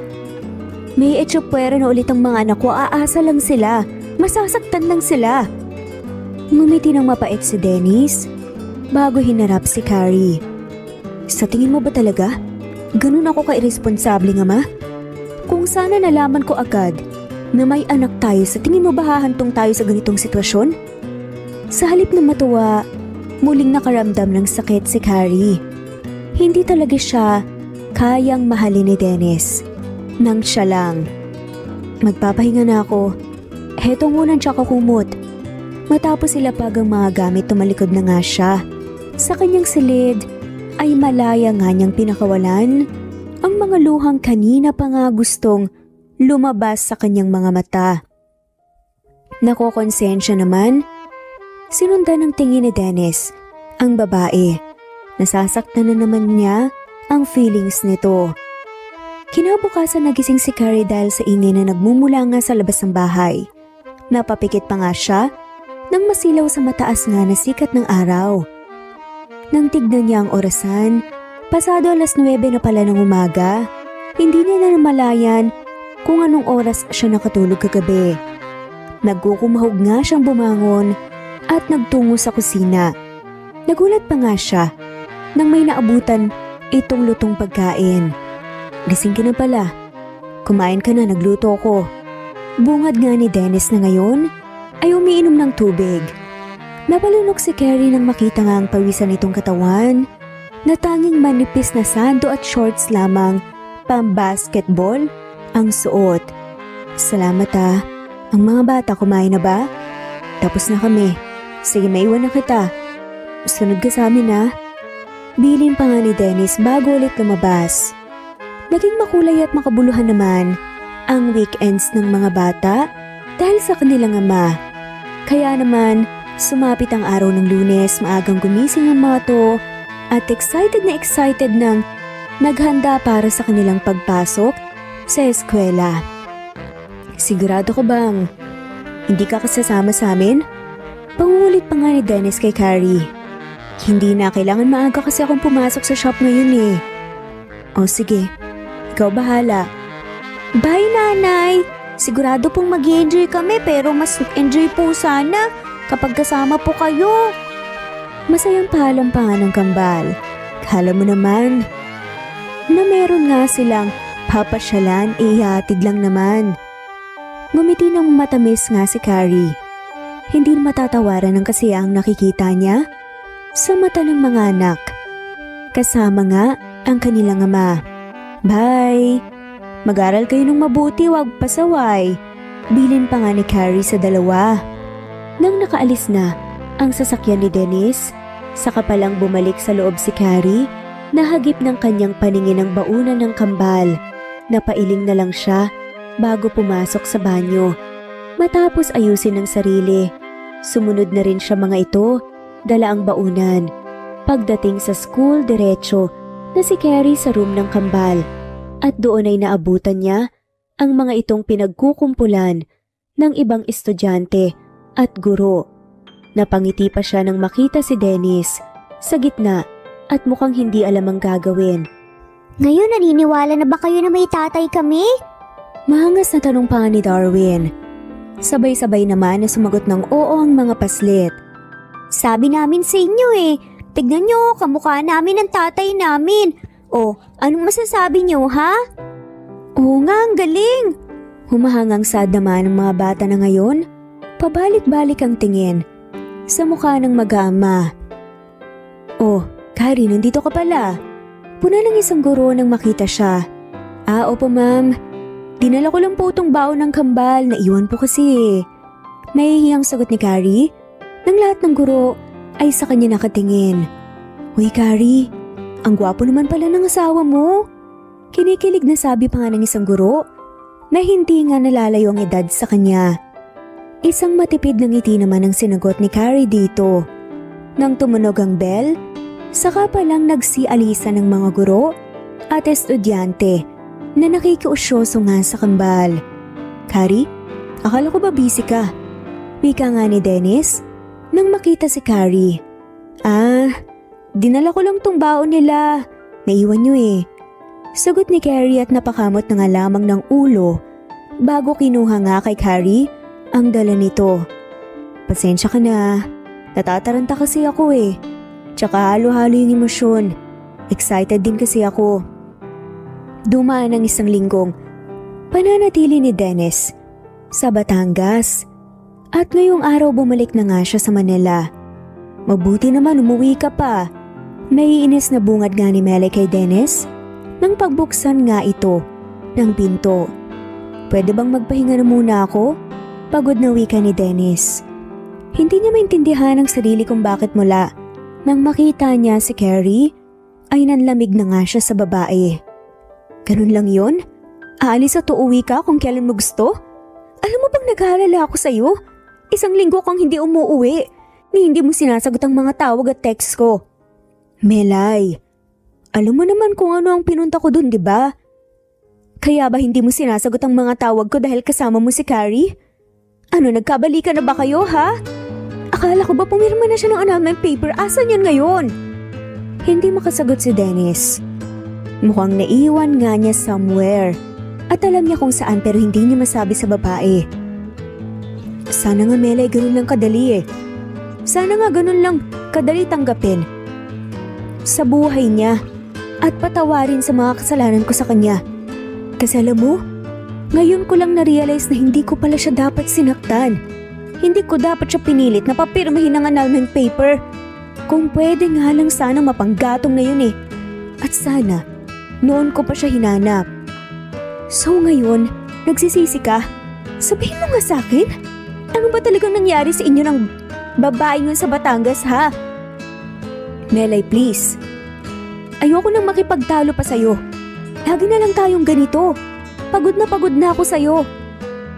May etsopwera na ulit ang mga anak ko, aasa lang sila. Masasaktan lang sila. Ngumiti ng mapait si Dennis bago hinarap si Carrie. Sa tingin mo ba talaga? Ganun ako ka-irresponsable nga ma? Kung sana nalaman ko agad na may anak tayo, sa tingin mo ba hahantong tayo sa ganitong sitwasyon? Sa halip na matuwa, muling nakaramdam ng sakit si Carrie. Hindi talaga siya kayang mahalin ni Dennis nang siya lang. Magpapahinga na ako. Heto muna siya kakumot. Matapos ilapag ang mga gamit, tumalikod na nga siya. Sa kanyang silid ay malaya nga niyang pinakawalan ang mga luhang kanina pa nga gustong lumabas sa kanyang mga mata. Nakokonsensya naman, sinundan ng tingin ni Dennis ang babae. Nasasaktan na naman niya ang feelings nito. Kinabukasan nagising si Carrie dahil sa ingay na nagmumula nga sa labas ng bahay. Napapikit pa nga siya nang masilaw sa mataas nga na sikat ng araw. Nang tignan niya ang orasan, pasado 9:00 na pala ng umaga. Hindi niya na namalayan kung anong oras siya nakatulog kagabi. Nagkukumahog nga siyang bumangon at nagtungo sa kusina. Nagulat pa nga siya nang may naabutan itong lutong pagkain. Gising ka na pala. Kumain ka na, nagluto ko. Bungad nga ni Dennis na ngayon ay umiinom ng tubig. Napalunok si Carrie nang makita nga ang pawisan nitong katawan na tanging manipis na sando at shorts lamang pang-basketball ang suot. Salamat ah. Ang mga bata kumain na ba? Tapos na kami. Sige, maiwan na kita. Sunod ka sa amin ah. Bilin pa nga ni Dennis bago ulit lumabas. Naging makulay at makabuluhan naman ang weekends ng mga bata dahil sa kanilang ama. Kaya naman, sumapit ang araw ng Lunes, maagang gumising ang mga to at excited nang naghanda para sa kanilang pagpasok sa eskwela. Sigurado ko bang hindi ka kasasama sa amin? Pangungulit pa nga ni Dennis kay Carrie. Hindi na, kailangan maaga kasi akong pumasok sa shop ngayon eh. O sige, ikaw bahala. Bye nanay! Sigurado pong mag-enjoy kami pero mas enjoy po sana kapag kasama po kayo. Masayang pahalampangan ng kambal. Kala mo naman na meron nga silang papasyalan, ihatid lang naman. Ngumiti ng matamis nga si Carrie. Hindi matatawaran ng kasiyahang nakikita niya sa mata ng mga anak. Kasama nga ang kanilang ama. Bye! Mag-aral kayo ng mabuti, wag pasaway. Bilin pa nga ni Carrie sa dalawa. Nang nakaalis na ang sasakyan ni Dennis, saka palang bumalik sa loob si Carrie, nahagip ng kanyang paningin ang baunan ng kambal. Napailing na lang siya bago pumasok sa banyo. Matapos ayusin ang sarili, sumunod na rin siya mga ito, dala ang baunan. Pagdating sa school, diretso na si Carrie sa room ng kambal at doon ay naabutan niya ang mga itong pinagkukumpulan ng ibang estudyante at guro. Napangiti pa siya nang makita si Dennis sa gitna at mukhang hindi alam ang gagawin. Ngayon naniniwala na ba kayo na may tatay kami? Mahangas na tanong pa nga ni Darwin. Sabay-sabay naman na sumagot ng oo ang mga paslit. Sabi namin sa inyo eh, tignan nyo, kamukha namin ang tatay namin. O, anong masasabi nyo ha? Oo nga, ang galing! Humahangang sad naman ang mga bata na ngayon. Pabalik-balik ang tingin sa mukha ng mag-aama. Oh, Carrie, nandito ka pala. Puna ng isang guro nang makita siya. Ah, opo ma'am. Dinala ko lang po itong baon ng kambal, naiwan po kasi eh. Nahihiyang sagot ni Carrie nang lahat ng guro ay sa kanya nakatingin. Uy Carrie, ang gwapo naman pala ng asawa mo. Kinikilig na sabi pa nga ng isang guro na hindi nga nalalayo ang edad sa kanya. Isang matipid na ngiti naman ang sinagot ni Carrie dito. Nang tumunog ang bell, saka palang nagsialisa ng mga guro at estudyante na nakikiusyoso nga sa kambal. Carrie, akala ko ba busy ka? Wika nga ni Dennis nang makita si Carrie. Ah, dinala ko lang tong baon nila. Naiwan nyo eh. Sagot ni Carrie at napakamot na nga lamang ng ulo bago kinuha nga kay Carrie ang dala nito. Pasensya ka na, natataranta kasi ako eh. Tsaka halo-halo yung emosyon. Excited din kasi ako. Dumaan ang isang linggong pananatili ni Dennis sa Batangas. At ngayong araw bumalik na nga siya sa Manila. Mabuti naman umuwi ka pa. Naiinis na bungad nga ni Melay kay Dennis nang pagbuksan nga ito ng pinto. Pwede bang magpahinga na muna ako? Pagod na wika ni Dennis. Hindi niya maintindihan ang sarili kung bakit mula. Nang makita niya si Carrie, ay nanlamig na nga siya sa babae. Ganun lang yun? Aalis at uuwi ka kung kailan mo gusto? Alam mo bang nag-aalala ako sa'yo? Isang linggo kang hindi umuuwi, ni hindi mo sinasagot ang mga tawag at text ko. Melay, alam mo naman kung ano ang pinunta ko dun, di ba? Kaya ba hindi mo sinasagot ang mga tawag ko dahil kasama mo si Carrie? Ano, nagkabalikan na ba kayo, ha? Akala ko ba pumirma na siya ng annulment paper? Asan yun ngayon? Hindi makasagot si Dennis. Mukhang naiwan nga niya somewhere. At alam niya kung saan pero hindi niya masabi sa babae. Sana nga Melay ganun lang kadali eh. Sana nga ganun lang kadali tanggapin. Sa buhay niya. At patawarin sa mga kasalanan ko sa kanya. Kasi alam mo, ngayon ko lang na-realize na hindi ko pala siya dapat sinaktan. Hindi ko dapat siya pinilit na papirmahin ng annulment paper. Kung pwede nga lang sana mapanggatong na yun eh. At sana, noon ko pa siya hinanap. So ngayon, nagsisisi ka? Sabihin mo nga sa akin, ano ba talagang nangyari sa inyo ng babae yun sa Batangas ha? Melay, please. Ayoko nang makipagtalo pa sa'yo. Lagi na lang tayong ganito. Pagod na ako sa'yo.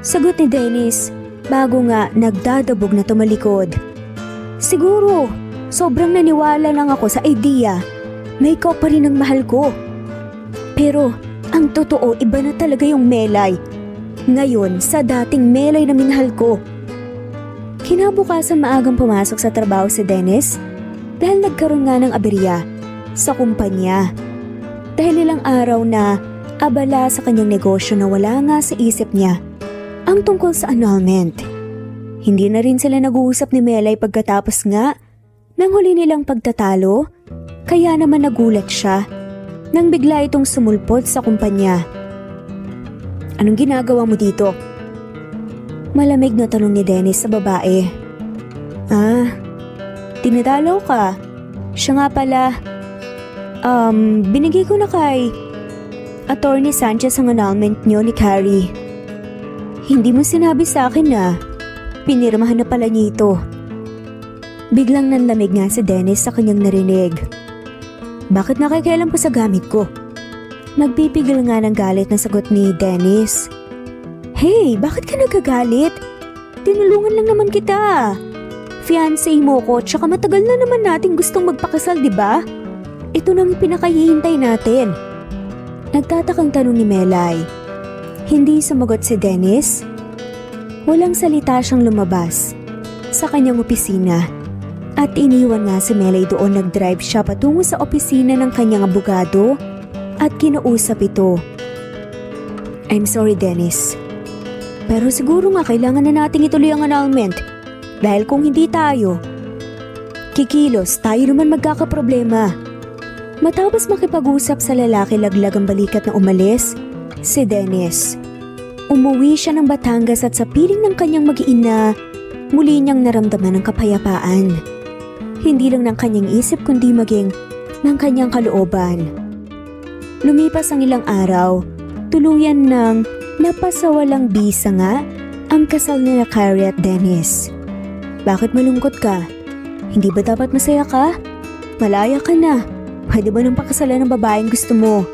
Sagot ni Dennis, bago nga nagdadabog na tumalikod. Siguro, sobrang naniwala lang ako sa idea na ikaw pa rin ang mahal ko. Pero, ang totoo, iba na talaga yung Melay. Ngayon, sa dating Melay na minahal ko. Kinabukasan maagang pumasok sa trabaho si Dennis dahil nagkaroon nga ng aberya sa kumpanya. Dahil ilang araw na abala sa kanyang negosyo na wala nga sa isip niya ang tungkol sa annulment. Hindi na rin sila nag-uusap ni Melay pagkatapos nga ng huli nilang pagtatalo, kaya naman nagulat siya nang bigla itong sumulpot sa kumpanya. Anong ginagawa mo dito? Malamig na tanong ni Dennis sa babae. Tinadalaw ka. Siya nga pala, binigay ko na kay Attorney Sanchez ang annulment niyo ni Carrie. Hindi mo sinabi sa akin na pinirmahan na pala niya ito. Biglang nanlamig nga si Dennis sa kanyang narinig. Bakit nakikialam pa sa gamit ko? Nagpipigil nga ng galit na sagot ni Dennis. Hey, bakit ka nagagalit? Tinulungan lang naman kita. Fiancé mo ko, tsaka matagal na naman natin gustong magpakasal, di ba? Ito nang pinakahihintay natin. Nagtatakang tanong ni Melay. Hindi sumagot si Dennis. Walang salita siyang lumabas sa kanyang opisina. At iniwan nga si Melay doon. Nag-drive siya patungo sa opisina ng kanyang abogado at kinausap ito. I'm sorry Dennis. Pero siguro nga kailangan na nating ituloy ang annulment. Dahil kung hindi tayo, kikilos, tayo naman magkakaproblema. Matapos makipag-usap sa lalaki laglag ang balikat na umalis, si Dennis. Umuwi siya ng Batangas at sa piling ng kanyang mag-iina, muli niyang naramdaman ang kapayapaan. Hindi lang ng kanyang isip kundi maging ng kanyang kalooban. Lumipas ang ilang araw, tuluyan ng napasawalang bisa nga ang kasal nila Carrie at Dennis. Bakit malungkot ka? Hindi ba dapat masaya ka? Malaya ka na. Pwede ba nang pakasalan ng babaeng gusto mo?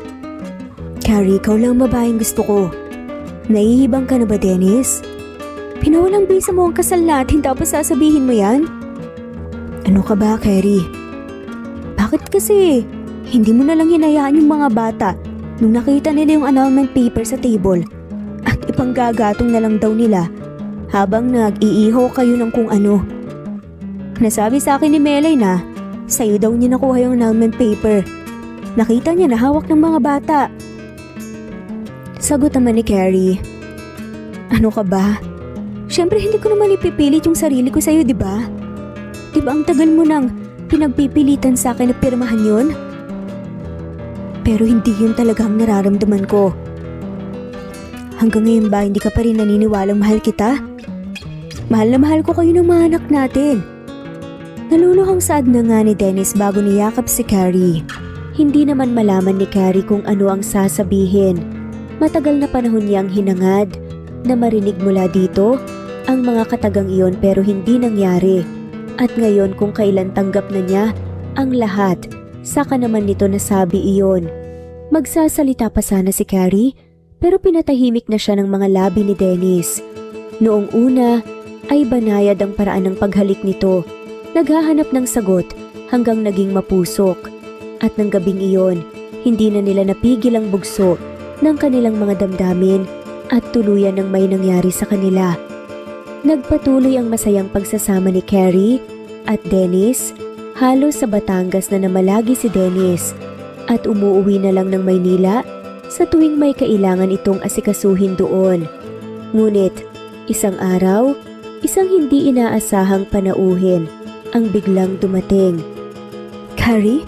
Carrie, ikaw lang ang babaeng gusto ko. Naihibang ka na ba, Dennis? Pinawalang bisa mo ang kasal natin tapos sasabihin mo yan? Ano ka ba, Carrie? Bakit kasi hindi mo na lang hinayaan yung mga bata nung nakita nila yung annulment paper sa table at ipanggagatong na lang daw nila habang nag-iiho kayo ng kung ano? Nasabi sa akin ni Melay na sa'yo daw niya nakuha yung annulment paper. Nakita niya na hawak ng mga bata Sagot naman ni Carrie. Ano ka ba? Siyempre hindi ko naman ipipilit yung sarili ko sa'yo, di ba? Di ba ang tagal mo nang pinagpipilitan sa akin na pirmahan yun? Pero hindi yun talaga ang nararamdaman ko. Hanggang ngayon ba hindi ka pa rin naniniwalang mahal kita? Mahal na mahal ko kayo ng mga anak natin. Naluluhang saad na nga ni Dennis bago niyakap si Carrie. Hindi naman malaman ni Carrie kung ano ang sasabihin. Matagal na panahon niyang hinangad na marinig mula dito ang mga katagang iyon pero hindi nangyari. At ngayon kung kailan tanggap na niya ang lahat, saka naman nito nasabi iyon. Magsasalita pa sana si Carrie pero pinatahimik na siya ng mga labi ni Dennis. Noong una ay banayad ang paraan ng paghalik nito. Naghahanap ng sagot hanggang naging mapusok. At ng gabing iyon, hindi na nila napigil ang bugso ng kanilang mga damdamin at tuluyan ng may nangyari sa kanila. Nagpatuloy ang masayang pagsasama ni Carrie at Dennis halos sa Batangas na namalagi si Dennis at umuuwi na lang ng Maynila sa tuwing may kailangan itong asikasuhin doon. Ngunit isang araw, isang hindi inaasahang panauhin ang biglang dumating. Carrie?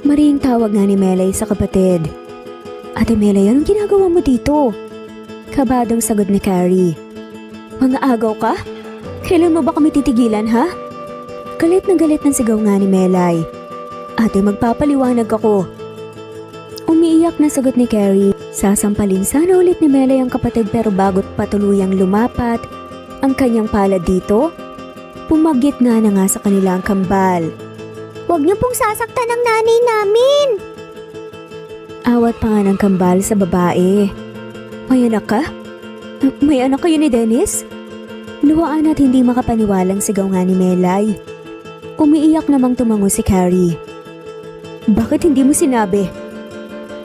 Maring tawag nga ni Melay sa kapatid. Ate Melay, anong ginagawa mo dito? Kabadong sagot ni Carrie. Mga agaw ka? Kailan mo ba kami titigilan ha? Galit ng sigaw nga ni Melay. Ate, magpapaliwanag ako. Umiiyak na sagot ni Carrie. Sasampalin sana ulit ni Melay ang kapatid pero bago't patuluyang lumapat ang kanyang palad dito, pumagit na nga sa kanilang kambal. Huwag niyo pong sasaktan ang nanay namin! Awat pa nga ng kambal sa babae. May anak ka? May anak kayo ni Dennis? Luhaan at hindi makapaniwalang sigaw nga ni Melay. Umiiyak namang tumango si Carrie. Bakit hindi mo sinabi?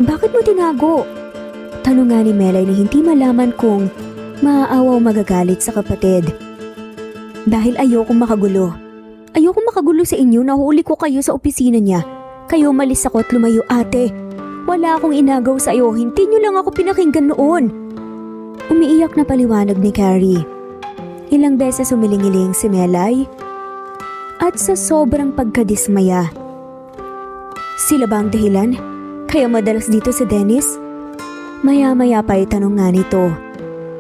Bakit mo tinago? Tanong nga ni Melay na hindi malaman kung maaawaw magagalit sa kapatid. Dahil ayokong makagulo. Ayokong makagulo sa inyo, nahuli ko kayo sa opisina niya. Kayo malis ako at lumayo, ate. Wala akong inagaw sa iyo, hindi niyo lang ako pinakinggan noon. Umiiyak na paliwanag ni Carrie. Ilang beses umiling-iling si Melay. At sa sobrang pagkadismaya. Sila ba ang dahilan? Kaya madalas dito si Dennis? Maya-maya pa itanong nga nito.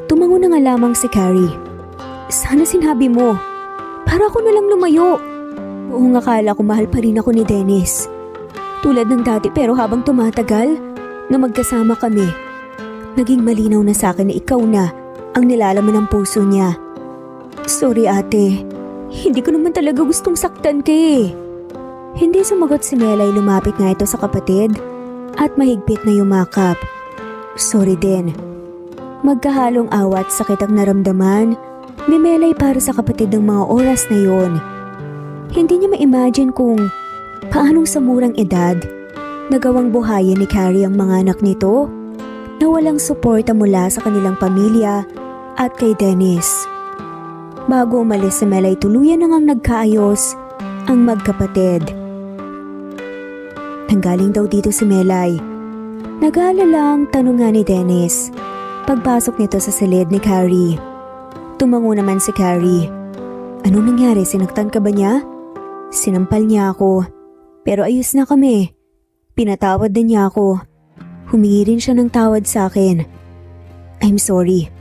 Tumango na nga lamang si Carrie. Sana sinabi mo. Para ako na lang lumayo. Oo nga, akala ko mahal pa rin ako ni Dennis. Tulad ng dati pero habang tumatagal na magkasama kami, naging malinaw na sa akin na ikaw na ang nilalaman ng puso niya. Sorry ate, hindi ko naman talaga gustong saktan ka eh. Hindi sumagot si Melay, lumapit nga ito sa kapatid at mahigpit na yumakap. Sorry din. Magkahalong awat sakit ang naramdaman ni Melay para sa kapatid ng mga oras na yon. Hindi niya ma-imagine kung paanong sa murang edad nagawang buhayin ni Carrie ang mga anak nito na walang suporta mula sa kanilang pamilya at kay Dennis. Bago umalis si Melay, tuluyan na ngang nagkaayos ang magkapatid. Nanggaling daw dito si Melay. Nag-aalalang tanong nga ni Dennis pagpasok nito sa silid ni Carrie. Tumango naman si Carrie. Anong nangyari? Sinaktan ka ba niya? Sinampal niya ako. Pero ayos na kami. Pinatawad din niya ako. Humingi rin siya ng tawad sa akin. I'm sorry.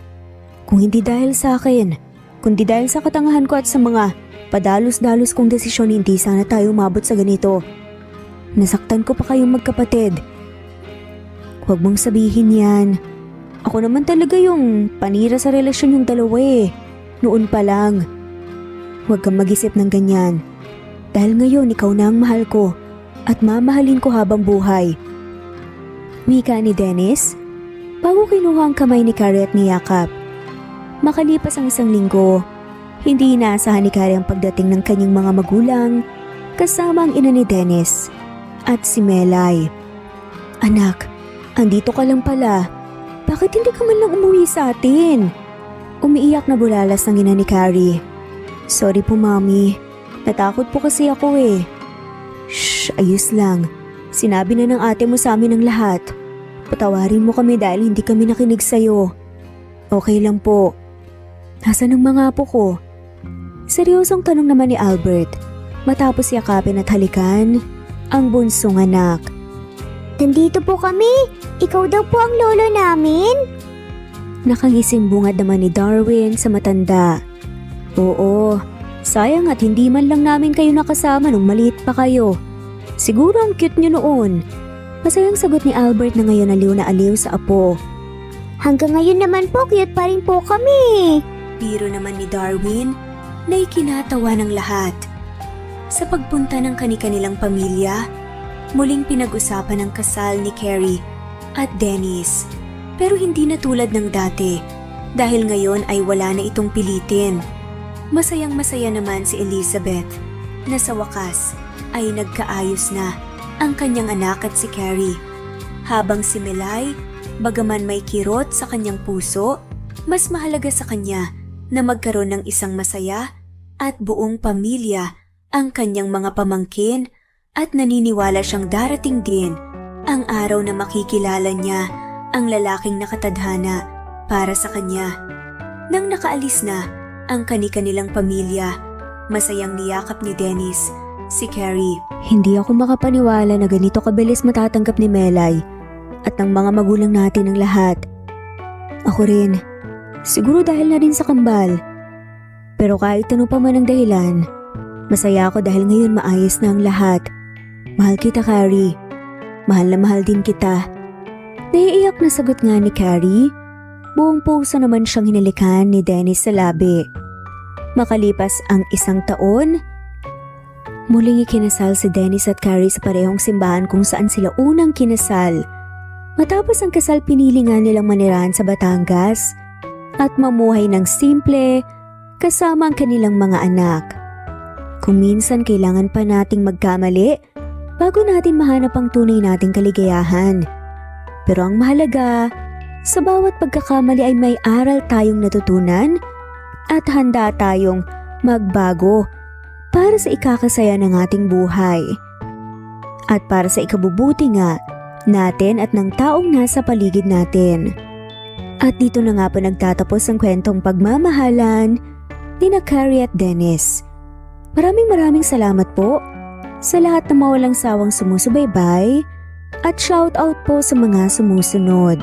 Kung hindi dahil sa akin, kundi dahil sa katangahan ko at sa mga padalos-dalos kong desisyon, hindi sana tayo umabot sa ganito. Nasaktan ko pa kayong magkapatid. Huwag mong sabihin yan. Ako naman talaga yung panira sa relasyon yung dalawa eh. Noon pa lang. Huwag kang mag-isip ng ganyan. Dahil ngayon ikaw na ang mahal ko at mamahalin ko habang buhay. Wika ni Dennis bago kinuha ang kamay ni Carrie at niyakap. Makalipas ang isang linggo, hindi inaasahan ni Carrie ang pagdating ng kanyang mga magulang kasama ang ina ni Dennis at si Melay. Anak, andito ka lang pala. Bakit hindi ka man lang umuwi sa atin? Umiiyak na bulalas ng ina ni Carrie. Sorry po mami, natakot po kasi ako eh. Shh, ayos lang. Sinabi na ng ate mo sa amin ang lahat. Patawarin mo kami dahil hindi kami nakinig sa'yo. Okay lang po. Nasaan ang mga apo ko? Seryosong tanong naman ni Albert matapos yakapin at halikan ang bunsong anak. Nandito po kami. Ikaw daw po ang lolo namin. Nakangising bungad naman ni Darwin sa matanda. Oo, sayang at hindi man lang namin kayo nakasama nung maliit pa kayo. Siguro ang cute nyo noon. Masayang sagot ni Albert na ngayon aliw na aliw sa apo. Hanggang ngayon naman po, cute pa rin po kami. Biro naman ni Darwin na ikinatawa ng lahat. Sa pagpunta ng kani-kanilang pamilya, muling pinag-usapan ang kasal ni Carrie at Dennis. Pero hindi na tulad ng dati dahil ngayon ay wala na itong pilitin. Masayang masaya naman si Elizabeth na sa wakas ay nagkaayos na ang kanyang anak at si Carrie. Habang si Melay, bagaman may kirot sa kanyang puso, mas mahalaga sa kanya na magkaroon ng isang masaya at buong pamilya ang kanyang mga pamangkin at naniniwala siyang darating din ang araw na makikilala niya ang lalaking nakatadhana para sa kanya. Nang nakaalis na ang kani-kanilang pamilya, masayang niyakap ni Dennis si Carrie. Hindi ako makapaniwala na ganito kabilis matatanggap ni Melay at ng mga magulang natin ang lahat. Ako rin. Siguro dahil na rin sa kambal. Pero kahit ano pa man ang dahilan, masaya ako dahil ngayon maayos na ang lahat. Mahal kita, Carrie. Mahal na mahal din kita. Naiiyak na sagot nga ni Carrie. Buong puso naman siyang hinalikan ni Dennis sa labi. Makalipas ang 1 taon, muling ikinasal si Dennis at Carrie sa parehong simbahan kung saan sila unang kinasal. Matapos ang kasal, pinili nga nilang manirahan sa Batangas at mamuhay ng simple kasama ang kanilang mga anak. Kung minsan kailangan pa nating magkamali bago natin mahanap ang tunay nating kaligayahan. Pero ang mahalaga, sa bawat pagkakamali ay may aral tayong natutunan at handa tayong magbago para sa ikakasaya ng ating buhay. At para sa ikabubuti nga natin at ng taong nasa paligid natin. At dito na nga po nagtatapos ang kwentong pagmamahalan ni Carrie at Dennis. Maraming salamat po sa lahat na mawalang sawang sumusubaybay at shoutout po sa mga sumusunod.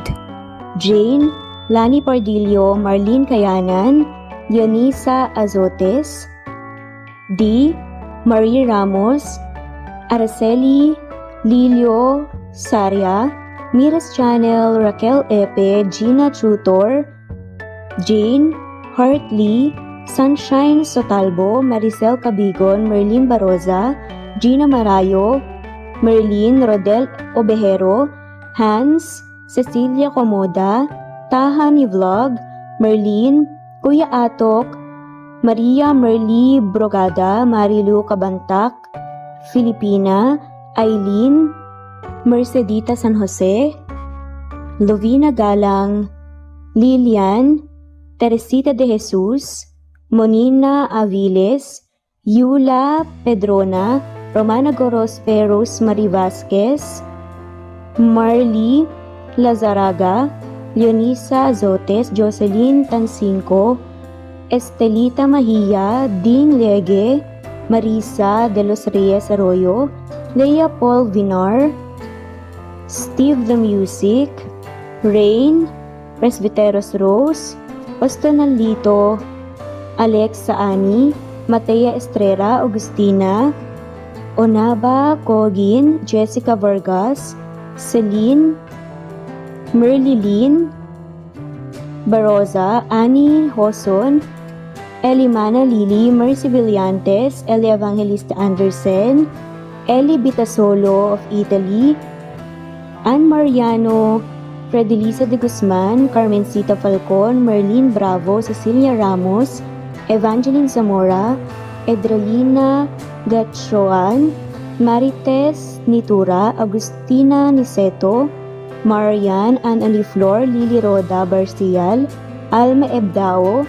Jane, Lani Pardillo, Marlene Kayanan, Dionisa Azotes, D. Marie Ramos, Araceli Lilio Saria, Miras Channel, Raquel Epe, Gina Tutor, Jane, Hartley, Sunshine Sotalbo, Maricel Cabigon, Merlin Baroza, Gina Marayo, Merlin Rodel Obejero, Hans, Cecilia Comoda, Tahani Vlog, Merlin, Kuya Atok, Maria Merly Brogada, Marilu Cabantac, Filipina, Eileen, Mercedita San Jose, Lovina Galang, Lilian, Teresita de Jesus, Monina Aviles, Yula Pedrona, Romana Gorospe, Rosemary Vasquez, Marley Lazaraga, Leonisa Azotes, Jocelyn Tancinco, Estelita Mahia, Dean Lege, Marisa de los Reyes Arroyo, Leia Paul Vinar, Steve the Music, Rain, Presbyteros Rose, Ostonalito, Alex Saani, Matea Estrera, Agustina, Onaba Cogin, Jessica Vargas, Celine, Merlilin Baroza, Annie Hoson, Elimana Lili, Mercy Villantes, Eli Evangelista Anderson, Eli Bitasolo of Italy, Ann Mariano, Fredelisa de Guzman, Carmencita Falcon, Merlin Bravo, Cecilia Ramos, Evangeline Zamora, Edralina Gatchoan, Marites Nitura, Agustina Niceto, Marian, Ann Aliflor, Lily Roda Barcial, Alma Ebdao,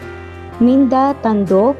Minda Tandok,